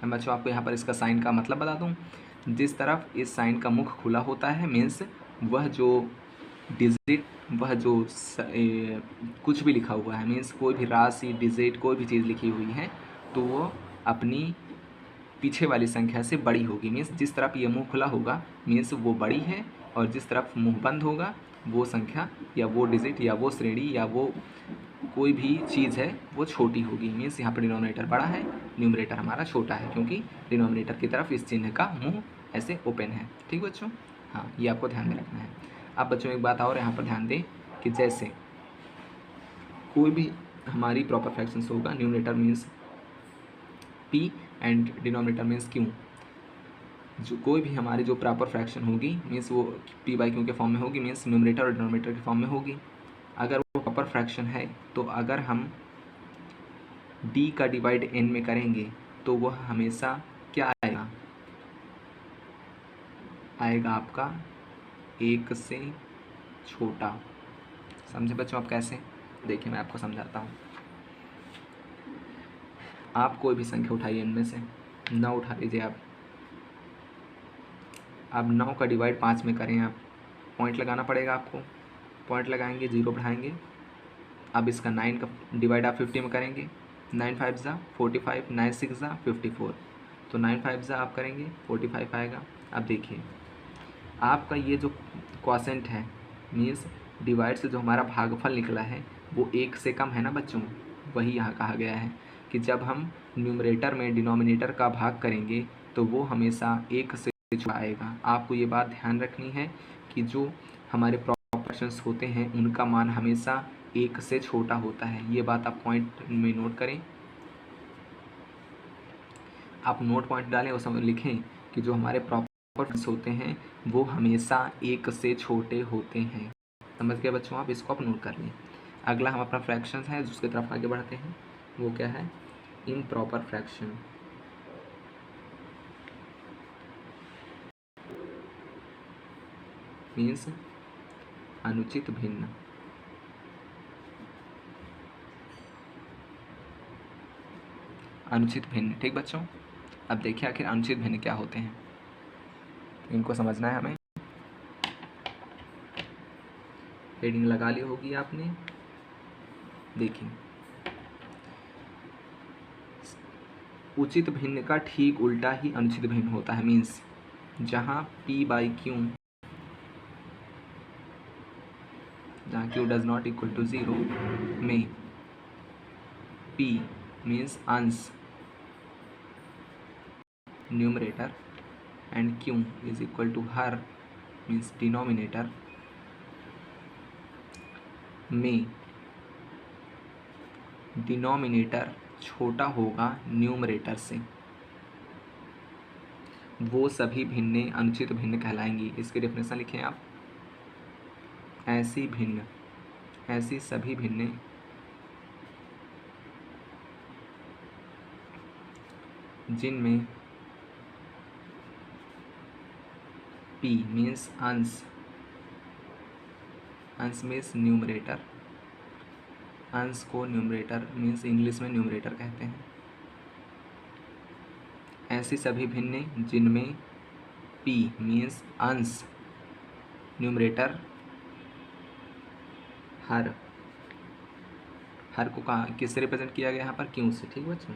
मैं बच्चों आपको यहाँ पर इसका साइन का मतलब बता दूँ। जिस तरफ इस साइन का मुख खुला होता है मीन्स वह जो डिजिट, वह जो कुछ भी लिखा हुआ है मीन्स कोई भी राशि, डिजिट, कोई भी चीज़ लिखी हुई है तो वो अपनी पीछे वाली संख्या से बड़ी होगी। मीन्स जिस तरफ ये मुंह खुला होगा मीन्स वो बड़ी है, और जिस तरफ मुंह बंद होगा वो संख्या या वो डिजिट या वो श्रेणी या वो कोई भी चीज़ है वो छोटी होगी। मीन्स यहाँ पर डिनोमिनेटर बड़ा है, न्यूमरेटर हमारा छोटा है, क्योंकि डिनोमिनेटर की तरफ इस चिन्ह का मुंह ऐसे ओपन है। ठीक बच्चों, हाँ ये आपको ध्यान में रखना है। अब बच्चों एक बात और यहाँ पर ध्यान दें कि जैसे कोई भी हमारी प्रॉपर फ्रैक्शंस होगा, numerator means p and denominator means q, जो कोई भी हमारी जो प्रॉपर फ्रैक्शन होगी मीन्स वो p बाई q के फॉर्म में होगी, मीन्स न्यूमरेटर और डिनोमिनेटर के फॉर्म में होगी। अगर वो प्रॉपर फ्रैक्शन है तो अगर हम d का डिवाइड n में करेंगे तो वह हमेशा क्या आएगा, आएगा आपका 1 से छोटा। समझे बच्चों आप कैसे? देखिए मैं आपको समझाता हूँ। आप कोई भी संख्या उठाइए, इनमें से 9 उठा लीजिए आप। अब 9 का डिवाइड 5 में करें आप, पॉइंट लगाना पड़ेगा आपको, पॉइंट लगाएंगे, 0 बढ़ाएंगे। अब इसका 9 का डिवाइड आप 50 में करेंगे, 9 5 ज़ा 45, 9 6 ज़ा 54, तो 9 5 ज़ा आप करेंगे 45 आएगा। अब देखिए आपका ये जो क्वोशेंट है मीन्स डिवाइड से जो हमारा भागफल निकला है वो 1 से कम है ना बच्चों, वही यहाँ कहा गया है कि जब हम न्यूमरेटर में डिनोमिनेटर का भाग करेंगे तो वो हमेशा 1 से छोटा आएगा। आपको ये बात ध्यान रखनी है कि जो हमारे प्रॉपर्शंस होते हैं उनका मान हमेशा 1 से छोटा होता है। ये बात आप पॉइंट में नोट करें, आप नोट पॉइंट डालें और समझ लिखें कि जो हमारे प्रॉपर्शंस होते हैं वो हमेशा 1 से छोटे होते हैं। समझ गए बच्चों आप? इसको आप नोट कर लें। अगला हम अपना फ्रैक्शंस है जिसकी तरफ आगे बढ़ते हैं, वो क्या है, इम्प्रॉपर फ्रैक्शन। मीन्स अनुचित भिन्न। अनुचित भिन्न, ठीक बच्चों। अब देखिए आखिर अनुचित भिन्न क्या होते हैं, इनको समझना है हमें। हेडिंग लगा ली होगी आपने, देखिए उचित भिन्न का ठीक उल्टा ही अनुचित भिन्न होता है। मीन्स जहाँ p बाई क्यू, जहाँ q does not equal to 0 में p मीन्स अंश numerator and q is equal to हर मीन्स डिनोमिनेटर में डिनोमिनेटर छोटा होगा न्यूमरेटर से, वो सभी भिन्नें अनुचित भिन्न कहलाएंगी। इसकी डेफिनेशन लिखें आप, ऐसी भिन्न, ऐसी सभी भिन्नें जिनमें p मीन्स अंश, अंश मीन्स न्यूमरेटर, अंश को न्यूमरेटर मीन्स इंग्लिश में न्यूमरेटर कहते हैं। ऐसी सभी भिन्नें जिनमें p मीन्स अंश न्यूमरेटर हर, हर को कहाँ किससे रिप्रेजेंट किया गया यहाँ पर, क्यों से। ठीक बच्चों,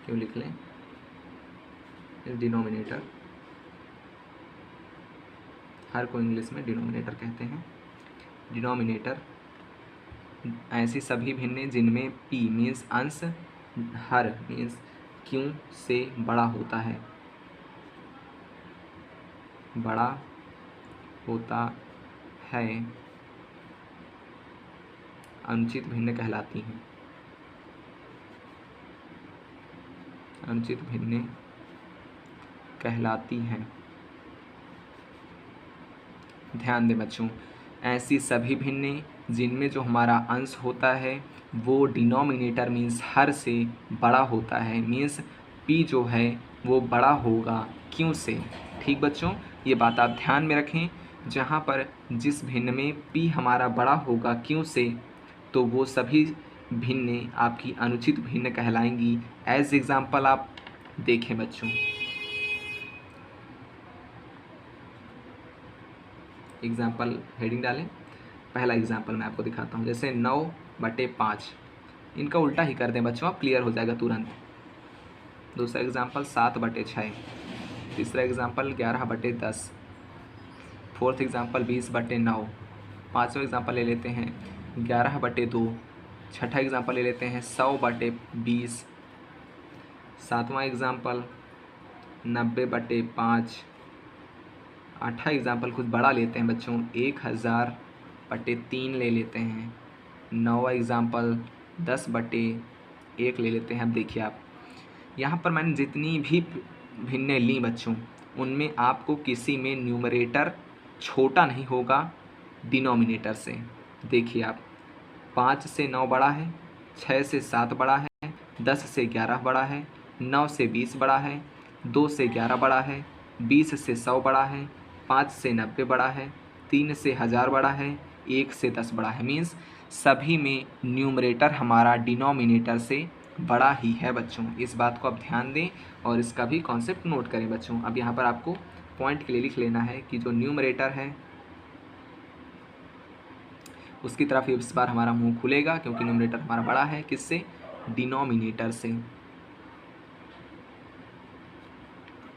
क्यों लिख लें, डिनोमिनेटर, हर को इंग्लिश में डिनोमिनेटर कहते हैं। डिनोमिनेटर ऐसी सभी भिन्नें जिनमें p मीन्स अंश, हर मीन्स क्यों से बड़ा होता है, बड़ा होता है, अनुचित भिन्न कहलाती हैं। अनुचित भिन्न कहलाती हैं। ध्यान दें बच्चों, ऐसी सभी भिन्नें जिनमें जो हमारा अंश होता है वो डिनोमिनेटर मीन्स हर से बड़ा होता है, मीन्स p जो है वो बड़ा होगा क्यों से। ठीक बच्चों, ये बात आप ध्यान में रखें, जहाँ पर जिस भिन्न में p हमारा बड़ा होगा क्यों से तो वो सभी भिन्नें आपकी अनुचित भिन्न कहलाएंगी। एज एग्जाम्पल आप देखें बच्चों, एग्जाम्पल हेडिंग डालें। पहला एग्जाम्पल मैं आपको दिखाता हूँ, जैसे 9/5, इनका उल्टा ही कर दें बच्चों, आप क्लियर हो जाएगा तुरंत। दूसरा एग्जाम्पल 7/6, तीसरा एग्जाम्पल 11/10, फोर्थ एग्जाम्पल 20/9, पाँचवा एग्जाम्पल ले लेते हैं 11/2। छठा एग्जाम्पल ले लेते हैं 100/20। सातवां एग्जाम्पल 90/5। आठवां एग्जाम्पल कुछ बड़ा लेते हैं बच्चों 1000/3 ले लेते हैं। नौवा एग्जाम्पल 10/1 ले लेते हैं। अब देखिए आप यहाँ पर मैंने जितनी भी भिन्नें ली बच्चों, उनमें आपको किसी में न्यूमरेटर छोटा नहीं होगा डिनोमिनेटर से। देखिए आप 5 से 9 बड़ा है, 6 से 7 बड़ा है, 10 से 11 बड़ा है, 9 से 20 बड़ा है, 2 से 11 बड़ा है, 20 से 100 बड़ा है, 5 से 90 बड़ा है, 3 से 1000 बड़ा है, 1 से 10 बड़ा है। मीन्स सभी में न्यूमरेटर हमारा डिनोमिनेटर से बड़ा ही है बच्चों। इस बात को आप ध्यान दें और इसका भी कॉन्सेप्ट नोट करें बच्चों। अब यहाँ पर आपको पॉइंट के लिए लिख लेना है कि जो न्यूमरेटर है उसकी तरफ इस बार हमारा मुंह खुलेगा, क्योंकि न्यूमरेटर हमारा बड़ा है किससे? डिनोमिनेटर से।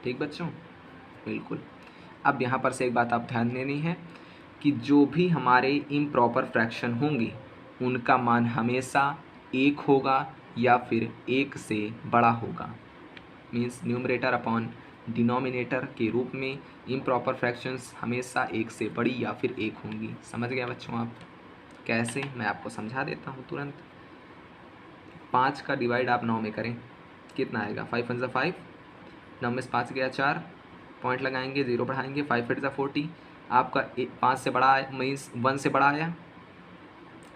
ठीक बच्चों, बिल्कुल। अब यहाँ पर से एक बात आप ध्यान देनी है कि जो भी हमारे इम्प्रॉपर फ्रैक्शन होंगे उनका मान हमेशा 1 होगा या फिर 1 से बड़ा होगा। मीन्स न्यूमरेटर अपॉन डिनोमिनेटर के रूप में इम्प्रॉपर फ्रैक्शंस हमेशा 1 से बड़ी या फिर 1 होंगी। समझ गए बच्चों आप? कैसे, मैं आपको समझा देता हूँ तुरंत। 5 का डिवाइड आप 9 में करें, कितना आएगा? 5 1 5, 9 में से 5 गया 4, पॉइंट लगाएंगे, 0 बढ़ाएंगे, 5 8 40। आपका 5 से बड़ा आया, मीन्स 1 से बड़ा आया,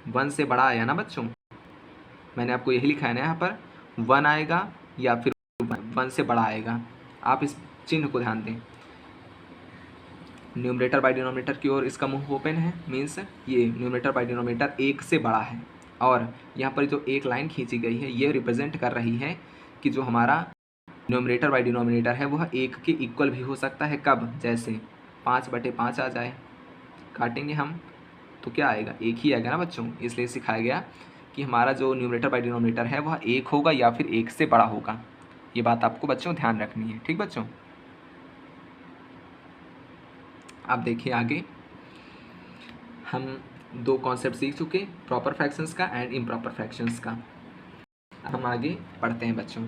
1 से बड़ा आया ना बच्चों। मैंने आपको यही लिखा है ना यहाँ पर, 1 आएगा या फिर 1 से बड़ा आएगा। आप इस चिन्ह को ध्यान दें। न्यूमरेटर बाय डिनोमिनेटर की ओर इसका मुंह ओपन है, मीन्स ये न्यूमरेटर बाय डिनोमिनेटर 1 से बड़ा है। और यहाँ पर जो एक लाइन खींची गई है ये रिप्रेजेंट कर रही है कि जो हमारा न्यूमरेटर बाय डिनोमिनेटर है वह 1 के इक्वल भी हो सकता है। कब? जैसे 5/5 आ जाए, काटेंगे हम तो क्या आएगा? 1 ही आएगा ना बच्चों। इसलिए सिखाया गया कि हमारा जो न्यूमरेटर बाय डिनोमिनेटर है वह 1 होगा या फिर 1 से बड़ा होगा। ये बात आपको बच्चों ध्यान रखनी है। ठीक बच्चों, आप देखिए आगे हम 2 कॉन्सेप्ट सीख चुके, प्रॉपर फ्रैक्शंस का एंड इम्प्रॉपर फ्रैक्शंस का। हम आगे पढ़ते हैं बच्चों।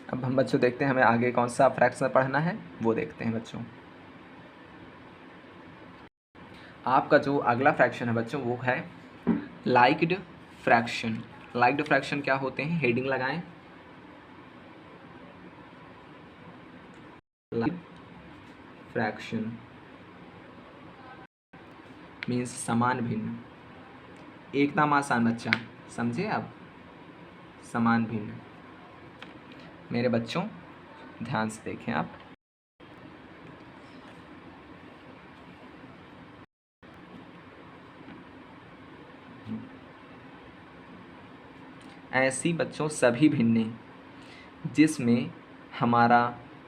अब हम बच्चों देखते हैं हमें आगे कौन सा फ्रैक्शन पढ़ना है, वो देखते हैं बच्चों। आपका जो अगला फ्रैक्शन है बच्चों वो है लाइक्ड फ्रैक्शन। लाइक्ड फ्रैक्शन क्या होते हैं? हेडिंग लगाएं। लाइक्ड फ्रैक्शन मीन्स समान भिन्न। एकदम आसान बच्चा, समझे आप? समान भिन्न। मेरे बच्चों ध्यान से देखें आप। ऐसी बच्चों सभी भिन्नें जिसमें हमारा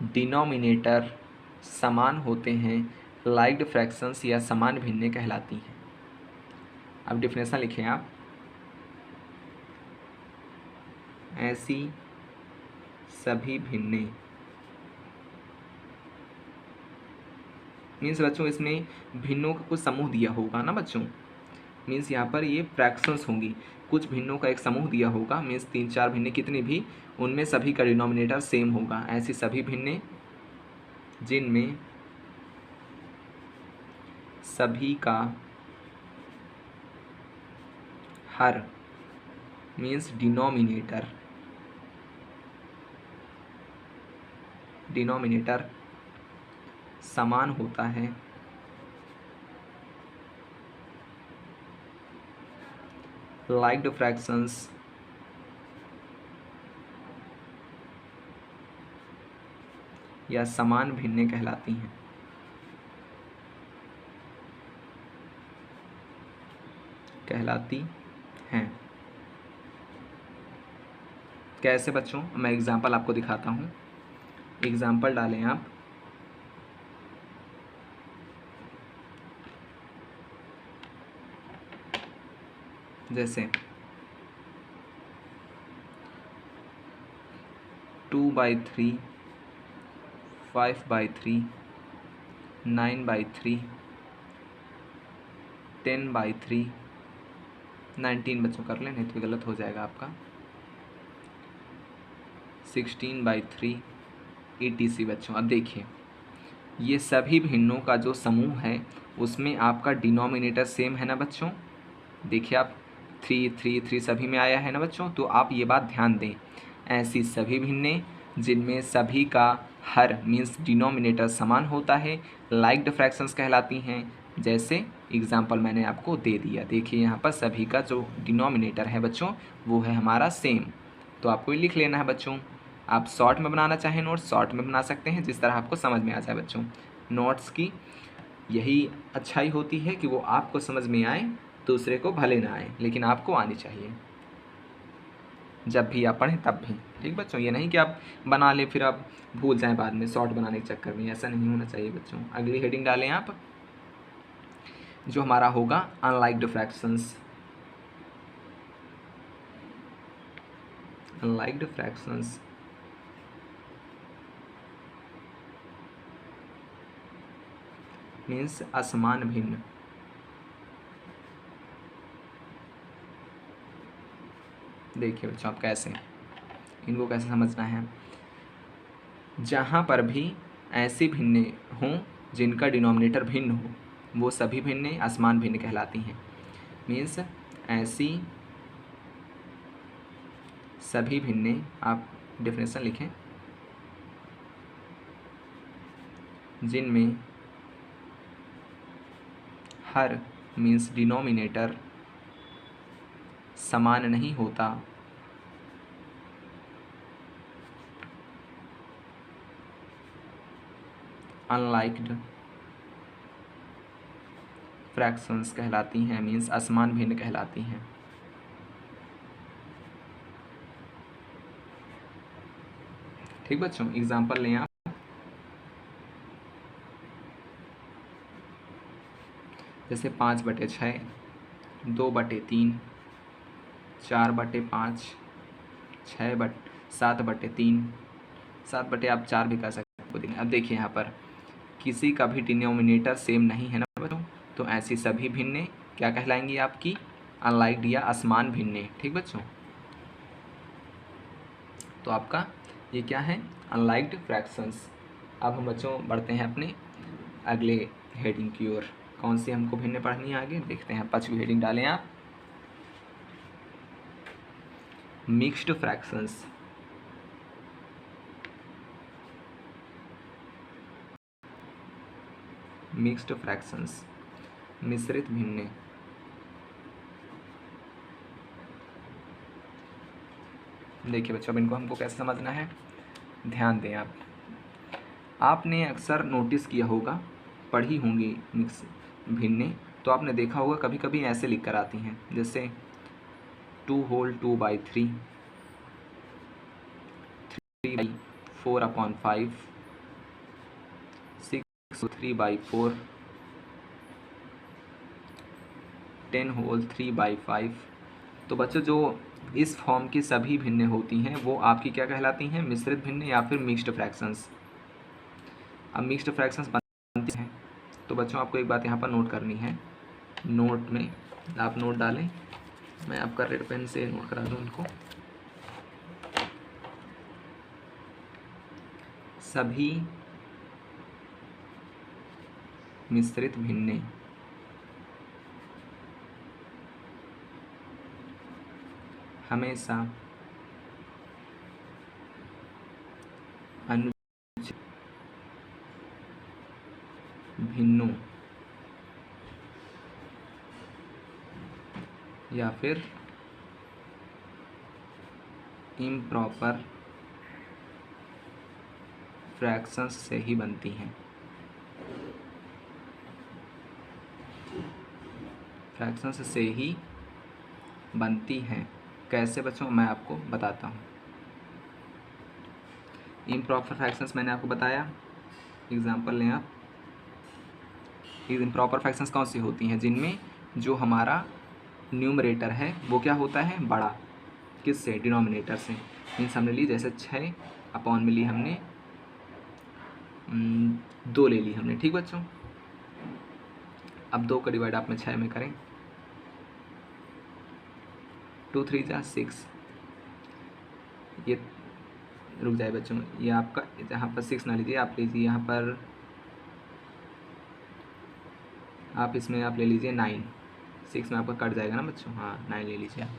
डिनोमिनेटर समान होते हैं लाइक्ड फ्रैक्शंस या समान भिन्नें कहलाती हैं। अब डिफिनेशन लिखें आप। ऐसी सभी भिन्नें मीन्स बच्चों इसमें भिन्नों का कुछ समूह दिया होगा ना बच्चों। मीन्स यहाँ पर ये फ्रैक्शंस होंगी, कुछ भिन्नों का एक समूह दिया होगा। मीन्स 3-4 भिन्नें कितनी भी, उनमें सभी का डिनोमिनेटर सेम होगा। ऐसी सभी भिन्नें जिनमें सभी का हर मीन्स डिनोमिनेटर समान होता है लाइक्ड फ्रैक्शंस या समान भिन्नें कहलाती हैं। कैसे बच्चों? मैं एग्जांपल आपको दिखाता हूँ। एग्जांपल डालें आप। जैसे 2/3, 5/3, 9/3, 10/3, 19 बच्चों कर लें, नहीं तो गलत हो जाएगा आपका, 16/3 etc बच्चों। अब देखिए ये सभी भिन्नों का जो समूह है उसमें आपका डिनोमिनेटर सेम है ना बच्चों। देखिए आप 3 3 3 सभी में आया है ना बच्चों। तो आप ये बात ध्यान दें, ऐसी सभी भिन्नें जिनमें सभी का हर मीन्स डिनोमिनेटर समान होता है लाइक्ड फ्रैक्शंस कहलाती हैं। जैसे एग्जाम्पल मैंने आपको दे दिया, देखिए यहाँ पर सभी का जो डिनोमिनेटर है बच्चों वो है हमारा सेम। तो आपको ये लिख लेना है बच्चों। आप शॉर्ट में बनाना चाहें नोट्स शॉर्ट में बना सकते हैं, जिस तरह आपको समझ में आ जाए बच्चों। नोट्स की यही अच्छाई होती है कि वो आपको समझ में आए, दूसरे को भले ना आए, लेकिन आपको आनी चाहिए जब भी आप पढ़ें तब भी। ठीक बच्चों, ये नहीं कि आप बना लें फिर आप भूल जाएं बाद में शॉर्ट बनाने के चक्कर में, ऐसा नहीं होना चाहिए बच्चों। अगली हेडिंग डालें आप, जो हमारा होगा अनलाइक्ड फ्रैक्शंस। अनलाइक्ड फ्रैक्शंस मीन्स असमान भिन्न। देखिए बच्चों आप कैसे इनको कैसे समझना है। जहाँ पर भी ऐसी भिन्नें हों जिनका डिनोमिनेटर भिन्न हो वो सभी भिन्नें असमान भिन्न कहलाती हैं। मीन्स ऐसी सभी भिन्नें, आप डेफिनेशन लिखें, जिनमें हर मीन्स डिनोमिनेटर समान नहीं होता अनलाइक्ड फ्रैक्शंस कहलाती हैं, मीन्स असमान भिन्न कहलाती हैं। ठीक बच्चों, एग्जाम्पल लें आप। जैसे 5/6, 2/3, 4/5, 7/3, 7/4 भी कर सकते हैं। अब देखिए यहाँ पर किसी का भी डिनोमिनेटर सेम नहीं है ना बच्चों, तो ऐसी सभी भिन्नें क्या कहलाएंगी आपकी, अनलाइक्ड या असमान भिन्नें। ठीक बच्चों, तो आपका ये क्या है, अनलाइक्ड फ्रैक्शंस। अब हम बच्चों बढ़ते हैं अपने अगले हेडिंग की ओर। कौन सी हमको भिन्न पढ़नी है आगे देखते हैं। 5वीं हेडिंग डालें आप, मिक्स्ड फ्रैक्शंस। मिक्स्ड फ्रैक्शंस मिश्रित भिन्नें। देखिए बच्चों अब इनको हमको कैसे समझना है, ध्यान दें आप। आपने अक्सर नोटिस किया होगा, पढ़ी होंगी मिक्स भिन्नें, तो आपने देखा होगा कभी कभी ऐसे लिख कर आती हैं, जैसे 2/2/3, 3/4/5, 6/3/4, 10/3/5। तो बच्चों जो इस फॉर्म की सभी भिन्नें होती हैं वो आपकी क्या कहलाती हैं, मिश्रित भिन्नें या फिर मिक्स्ड फ्रैक्शंस। अब मिक्स्ड फ्रैक्शंस बनती हैं, तो बच्चों आपको एक बात यहाँ पर नोट करनी है। नोट में आप नोट डालें, मैं आपका रेड पेन से नोट करा दूँ इनको। सभी मिश्रित भिन्नें हमेशा अनुचित भिन्नों या फिर इम्प्रॉपर फ्रैक्शंस से ही बनती हैं। फ्रैक्शंस से ही बनती हैं। कैसे बच्चों, मैं आपको बताता हूँ। इम्प्रॉपर फ्रैक्शंस मैंने आपको बताया, एग्जांपल लें आप। इम्प्रॉपर फ्रैक्शंस कौन सी होती हैं, जिनमें जो हमारा न्यूमरेटर है वो क्या होता है, बड़ा, किससे, डिनोमिनेटर से। मीन्स हमने ली जैसे 6 अपॉन में ली हमने 2 ले ली हमने। ठीक बच्चों, अब 2 का डिवाइड आप में 6 में करें, 2 3 जा 6, ये रुक जाए बच्चों, ये आपका यहाँ पर 6 ना लीजिए, आप लीजिए यहाँ पर, आप इसमें आप ले लीजिए 9, 6 में आपका कट जाएगा ना बच्चों, हाँ 9 ले लीजिए आप।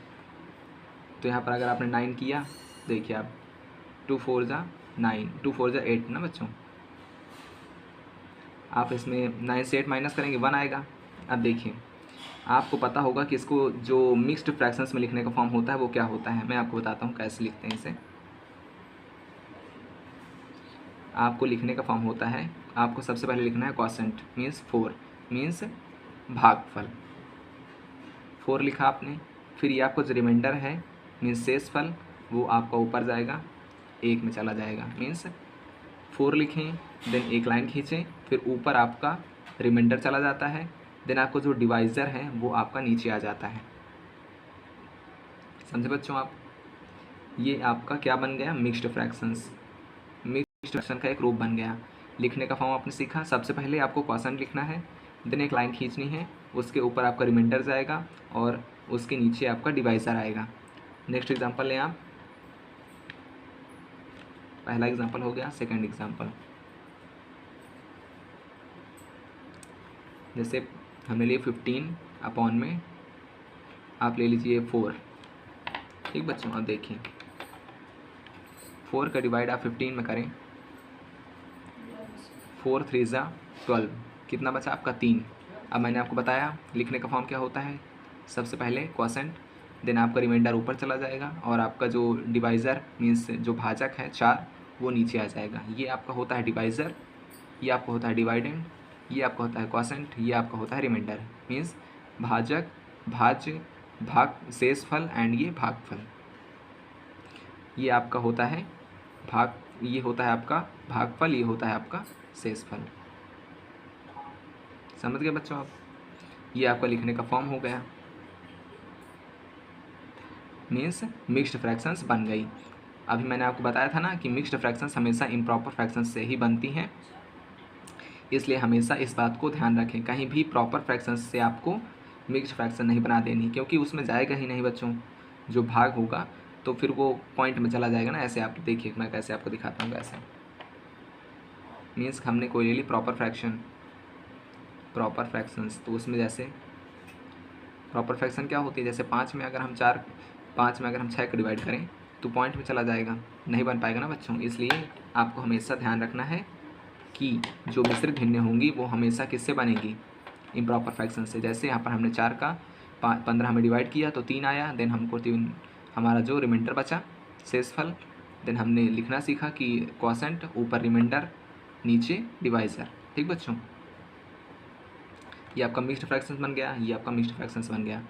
तो यहाँ पर अगर आपने 9 किया, देखिए आप 2 4 जा 9, 2 4 जा 8 ना बच्चों, आप इसमें 9 से 8 माइनस करेंगे 1 आएगा। अब देखिए, आपको पता होगा कि इसको जो मिक्स्ड फ्रैक्शंस में लिखने का फॉर्म होता है वो क्या होता है, मैं आपको बताता हूँ कैसे लिखते हैं इसे। आपको लिखने का फॉर्म होता है, आपको सबसे पहले लिखना है क्वोशेंट, मीन्स 4, मीन्स भागफल, 4 लिखा आपने। फिर ये आपको जो रिमाइंडर है मीन्स शेषफल, वो आपका ऊपर जाएगा 1 में चला जाएगा, मीन्स 4 लिखें, देन एक लाइन खींचें, फिर ऊपर आपका रिमाइंडर चला जाता है, देन आपको जो डिवाइज़र है वो आपका नीचे आ जाता है। समझे बच्चों आप, ये आपका क्या बन गया, मिक्स्ड फ्रैक्शंस, मिक्स्ड फ्रैक्शन का एक रूप बन गया। लिखने का फॉर्म आपने सीखा, सबसे पहले आपको क्वोशेंट लिखना है, देन एक लाइन खींचनी है, उसके ऊपर आपका रिमाइंडर जाएगा और उसके नीचे आपका डिवाइज़र आएगा। नेक्स्ट एग्जांपल लें आप, पहला एग्जांपल हो गया, सेकंड एग्जांपल, जैसे हमने लिए 15 अपॉन में आप ले लीजिए 4। ठीक बच्चों, अब देखिए 4 का डिवाइड आप 15 में करें, 4 3 जा 12, कितना बचा आपका 3। अब मैंने आपको बताया लिखने का फॉर्म क्या होता है, सबसे पहले क्वोशेंट, देन आपका रिमाइंडर ऊपर चला जाएगा और आपका जो डिवाइज़र मीन्स जो भाजक है 4 वो नीचे आ जाएगा। ये आपका होता है डिवाइज़र, ये आपका होता है डिवाइडेंड, ये आपका होता है क्वोशेंट, ये आपका होता है रिमाइंडर, मीन्स भाजक, भाज्य, भाग, शेषफल एंड ये भागफल। ये आपका होता है भाग, ये होता है आपका भागफल, ये होता है आपका शेषफल। समझ गए बच्चों आप, ये आपका लिखने का फॉर्म हो गया, मीन्स मिक्स्ड फ्रैक्शंस बन गई। अभी मैंने आपको बताया था ना कि मिक्स्ड फ्रैक्शंस हमेशा इम्प्रॉपर फ्रैक्शंस से ही बनती हैं, इसलिए हमेशा इस बात को ध्यान रखें, कहीं भी प्रॉपर फ्रैक्शंस से आपको मिक्स्ड फ्रैक्शन नहीं बना देनी, क्योंकि उसमें जाएगा ही नहीं बच्चों, जो भाग होगा तो फिर वो पॉइंट में चला जाएगा ना। ऐसे आप देखिए, मैं कैसे आपको दिखाता हूँ, कैसे मीन्स हमने कोई ले ली प्रॉपर फ्रैक्शन, प्रॉपर फ्रैक्शंस, तो उसमें जैसे प्रॉपर फ्रैक्शन क्या होती है, जैसे 5 में अगर हम 6 को डिवाइड करें तो पॉइंट में चला जाएगा, नहीं बन पाएगा ना बच्चों। इसलिए आपको हमेशा ध्यान रखना है कि जो मिश्रित भिन्नें होंगी वो हमेशा किससे बनेगी, इम्प्रॉपर फ्रैक्शन से। जैसे यहाँ पर हमने 4 का 15 में डिवाइड किया तो 3 आया, देन हमको 3 हमारा जो रिमाइंडर बचा शेषफल, देन हमने लिखना सीखा कि क्वोशेंट, ऊपर रिमाइंडर, नीचे डिवाइज़र। ठीक बच्चों, ये आपका मिक्स्ड फ्रैक्शंस बन गया, ये आपका मिक्स्ड फ्रैक्शंस बन गया।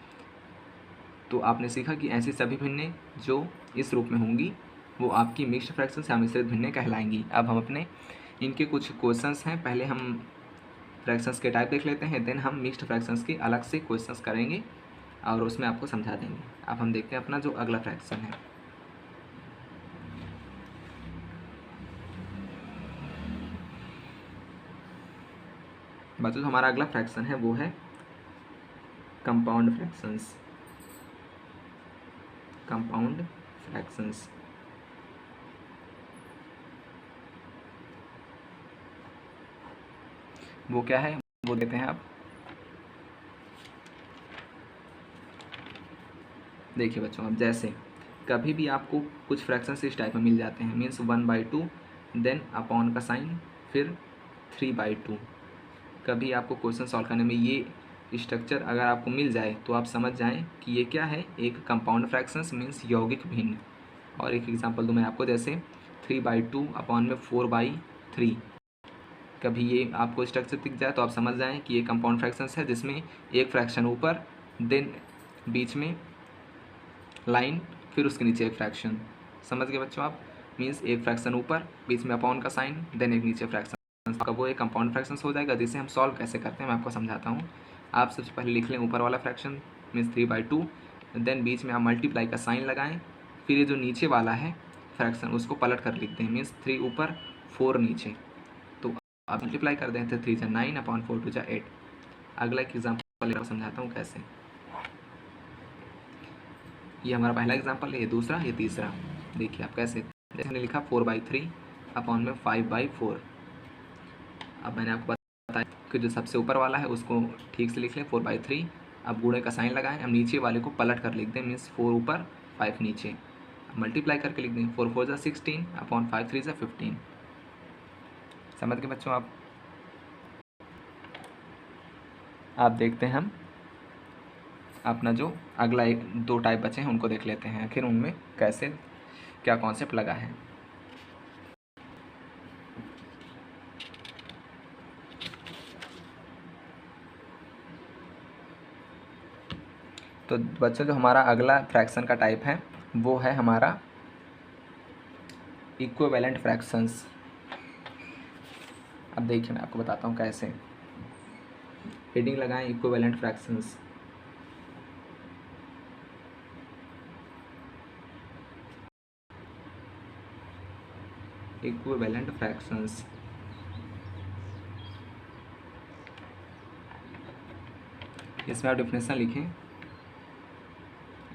तो आपने सीखा कि ऐसी सभी भिन्नें जो इस रूप में होंगी वो आपकी मिक्स्ड फ्रैक्शंस या मिश्रित भिन्नें कहलाएंगी। अब हम अपने इनके कुछ क्वेश्चंस हैं, पहले हम फ्रैक्शंस के टाइप देख लेते हैं, देन हम मिक्स्ड फ्रैक्शंस के अलग से क्वेश्चंस करेंगे और उसमें आपको समझा देंगे। अब हम देखते हैं अपना जो अगला फ्रैक्शन है। बच्चों, जो हमारा अगला फ्रैक्शन है वो है कंपाउंड फ्रैक्शंस, कंपाउंड फ्रैक्शंस। वो क्या है वो देते हैं आप, देखिए बच्चों। अब जैसे कभी भी आपको कुछ फ्रैक्शंस इस टाइप में मिल जाते हैं, मीन्स 1/2, देन अपॉन का साइन, फिर 3/2। कभी आपको क्वेश्चन सॉल्व करने में ये स्ट्रक्चर अगर आपको मिल जाए तो आप समझ जाएं कि ये क्या है, एक कंपाउंड फ्रैक्शंस मीन्स यौगिक भिन्न। और एक एग्जांपल दूं मैं आपको, जैसे 3/2 अपॉन में 4/3। कभी ये आपको स्ट्रक्चर दिख जाए तो आप समझ जाएं कि ये कंपाउंड फ्रैक्शंस है, जिसमें एक फ्रैक्शन ऊपर, देन बीच में लाइन, फिर उसके नीचे एक फ्रैक्शन। समझ गए बच्चों आप, मीन्स एक फ्रैक्शन ऊपर, बीच में अपॉन का साइन, देन एक नीचे फ्रैक्शन, का वो एक कंपाउंड फ्रैक्शन हो जाएगा, जिसे हम सॉल्व कैसे करते हैं मैं आपको समझाता हूँ। आप सबसे पहले लिख लें ऊपर वाला फ्रैक्शन मीन्स 3/2, देन बीच में आप मल्टीप्लाई का साइन लगाएं, फिर ये जो नीचे वाला है फ्रैक्शन उसको पलट कर लिखते हैं, मीन्स 3 ऊपर 4 नीचे। तो अब मल्टीप्लाई कर देते हैं, 3 जा 9 अपॉन 4 2 जा 8। अगला एक एग्जाम्पल समझाता हूँ कैसे। ये हमारा पहला एग्जाम्पल है, ये दूसरा, ये तीसरा। देखिए आप कैसे, जैसे हमने लिखा 4/3 अपॉन में 5/4। अब मैंने आपको बताया कि जो सबसे ऊपर वाला है उसको ठीक से लिख लें 4/3। अब गुणे का साइन लगाएं, अब नीचे वाले को पलट कर लिख दें, मीन्स 4 ऊपर 5 नीचे। अब मल्टीप्लाई करके लिख दें, 4 4 जा 16 अपॉन 5 3 जा 15। समझ गए बच्चों आप देखते हैं हम अपना जो अगला एक 2 टाइप बचे हैं उनको देख लेते हैं, आखिर उनमें कैसे क्या कॉन्सेप्ट लगा है। तो बच्चों जो हमारा अगला फ्रैक्शन का टाइप है वो है हमारा इक्विवेलेंट फ्रैक्शंस। अब देखिए मैं आपको बताता हूँ कैसे। हेडिंग लगाएं इक्विवेलेंट फ्रैक्शंस। इक्विवेलेंट फ्रैक्शंस, इसमें आप डिफिनेशन लिखें,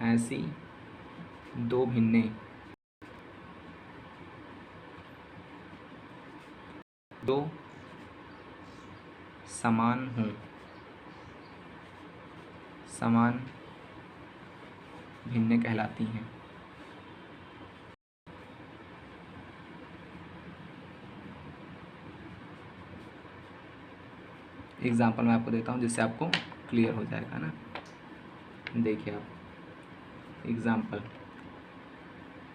ऐसी दो भिन्ने दो समान हों, समान भिन्ने कहलाती हैं। एग्जाम्पल मैं आपको देता हूँ जिससे आपको क्लियर हो जाएगा ना। देखिए आप एग्जाम्पल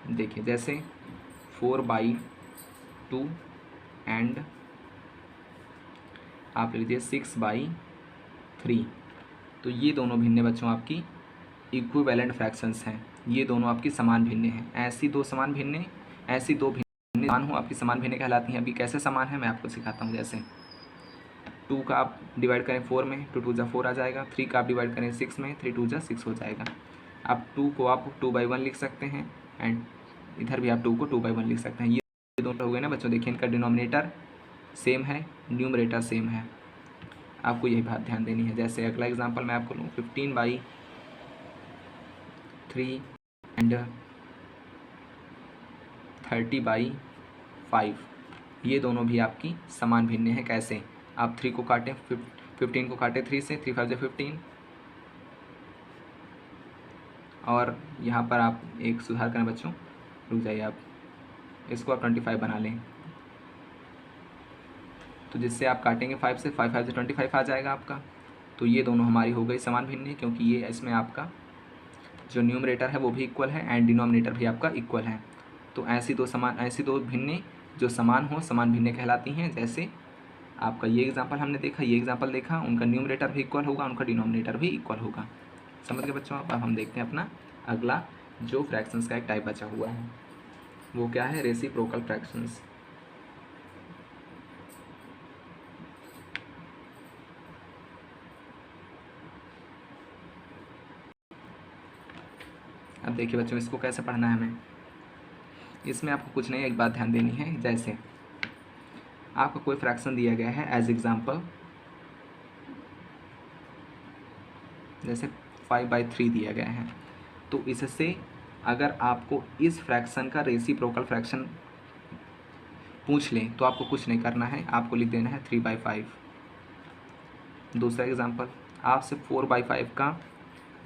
देखिए, जैसे 4/2 एंड आप लीजिए 6/3। तो ये दोनों भिन्ने बच्चों आपकी इक्विवेलेंट फ्रैक्शंस हैं, ये दोनों आपकी समान भिन्ने हैं। ऐसी दो समान भिन्ने, ऐसी दो भिन्ने समान हो आपकी समान भिन्ने कहलाती हैं। अभी कैसे समान है मैं आपको सिखाता हूँ। जैसे 2 का आप डिवाइड करें 4 में, 2 2 जा 4 आ जाएगा। 3 का आप डिवाइड करें 6 में, 3 2 जा 6 हो जाएगा। अब 2 को आप 2/1 लिख सकते हैं एंड इधर भी आप 2 को 2/1 लिख सकते हैं। ये दोनों हो गए ना बच्चों। देखिए इनका डिनोमिनेटर सेम है, न्यूमरेटर सेम है, आपको यही बात ध्यान देनी है। जैसे अगला एग्जांपल मैं आपको लूँ, 15/3 एंड 30/5। ये दोनों भी आपकी समान भिन्ने हैं। कैसे? आप 3 को काटें, 15 को काटें 3 से, 3 5 जा 15। और यहाँ पर आप एक सुधार करें बच्चों, रुक जाइए आप, इसको आप 25 बना लें। तो जिससे आप काटेंगे 5 से, 5 5 से 25 आ जाएगा आपका। तो ये दोनों हमारी हो गई समान भिन्ने, क्योंकि ये इसमें आपका जो न्यूमरेटर है वो भी इक्वल है एंड डिनोमिनेटर भी आपका इक्वल है। तो ऐसी दो भिन्ने जो समान हो, समान भिन्ने कहलाती हैं। जैसे आपका ये एग्जांपल हमने देखा, ये एग्जांपल देखा, उनका न्यूमरेटर भी इक्वल होगा, उनका डिनोमिनेटर भी इक्वल होगा। समझ गए बच्चों अब हम देखते हैं अपना अगला जो फ्रैक्शंस का एक टाइप बचा हुआ है वो क्या है, रेसिप्रोकल फ्रैक्शंस। अब देखिए बच्चों इसको कैसे पढ़ना है हमें। इसमें आपको कुछ नहीं, एक बात ध्यान देनी है। जैसे आपको कोई फ्रैक्शन दिया गया है एज एग्जांपल, जैसे 5/3 दिया गया है, तो इससे अगर आपको इस फ्रैक्शन का रेसिप्रोकल फ्रैक्शन पूछ लें तो आपको कुछ नहीं करना है, आपको लिख देना है 3/5। दूसरा एग्जांपल, आपसे 4/5 का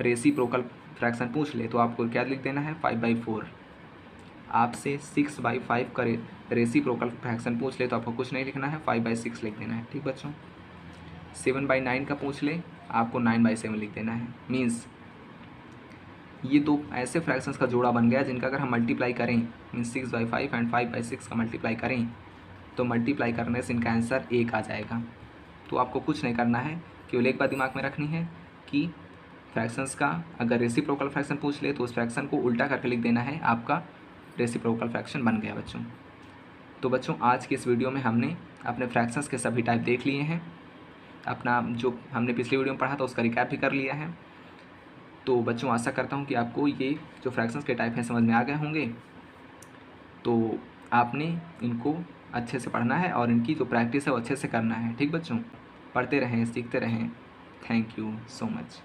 रेसिप्रोकल फ्रैक्शन पूछ ले तो आपको क्या लिख देना है, 5/4। आपसे 6/5 का रेसिप्रोकल फ्रैक्शन पूछ ले तो आपको कुछ नहीं लिखना है, 5/6 लिख देना है। ठीक बच्चों। 7/9 का पूछ ले आपको 9/7 लिख देना है। मीन्स ये दो ऐसे फ्रैक्शंस का जोड़ा बन गया जिनका अगर हम मल्टीप्लाई करें, मीन्स 6/5 एंड 5/6 का मल्टीप्लाई करें तो मल्टीप्लाई करने से इनका आंसर 1 आ जाएगा। तो आपको कुछ नहीं करना है, केवल एक बात दिमाग में रखनी है कि फ्रैक्शंस का अगर रेसिप्रोकल फ्रैक्शन पूछ ले तो उस फ्रैक्शन को उल्टा करके लिख देना है, आपका रेसिप्रोकल फ्रैक्शन बन गया बच्चों। तो बच्चों आज की इस वीडियो में हमने अपने फ्रैक्शंस के सभी टाइप देख लिए हैं। अपना जो हमने पिछली वीडियो में पढ़ा था उसका रिकैप भी कर लिया है। तो बच्चों आशा करता हूँ कि आपको ये जो फ्रैक्शंस के टाइप हैं समझ में आ गए होंगे। तो आपने इनको अच्छे से पढ़ना है और इनकी जो प्रैक्टिस है वो अच्छे से करना है। ठीक बच्चों, पढ़ते रहें, सीखते रहें। Thank you so much.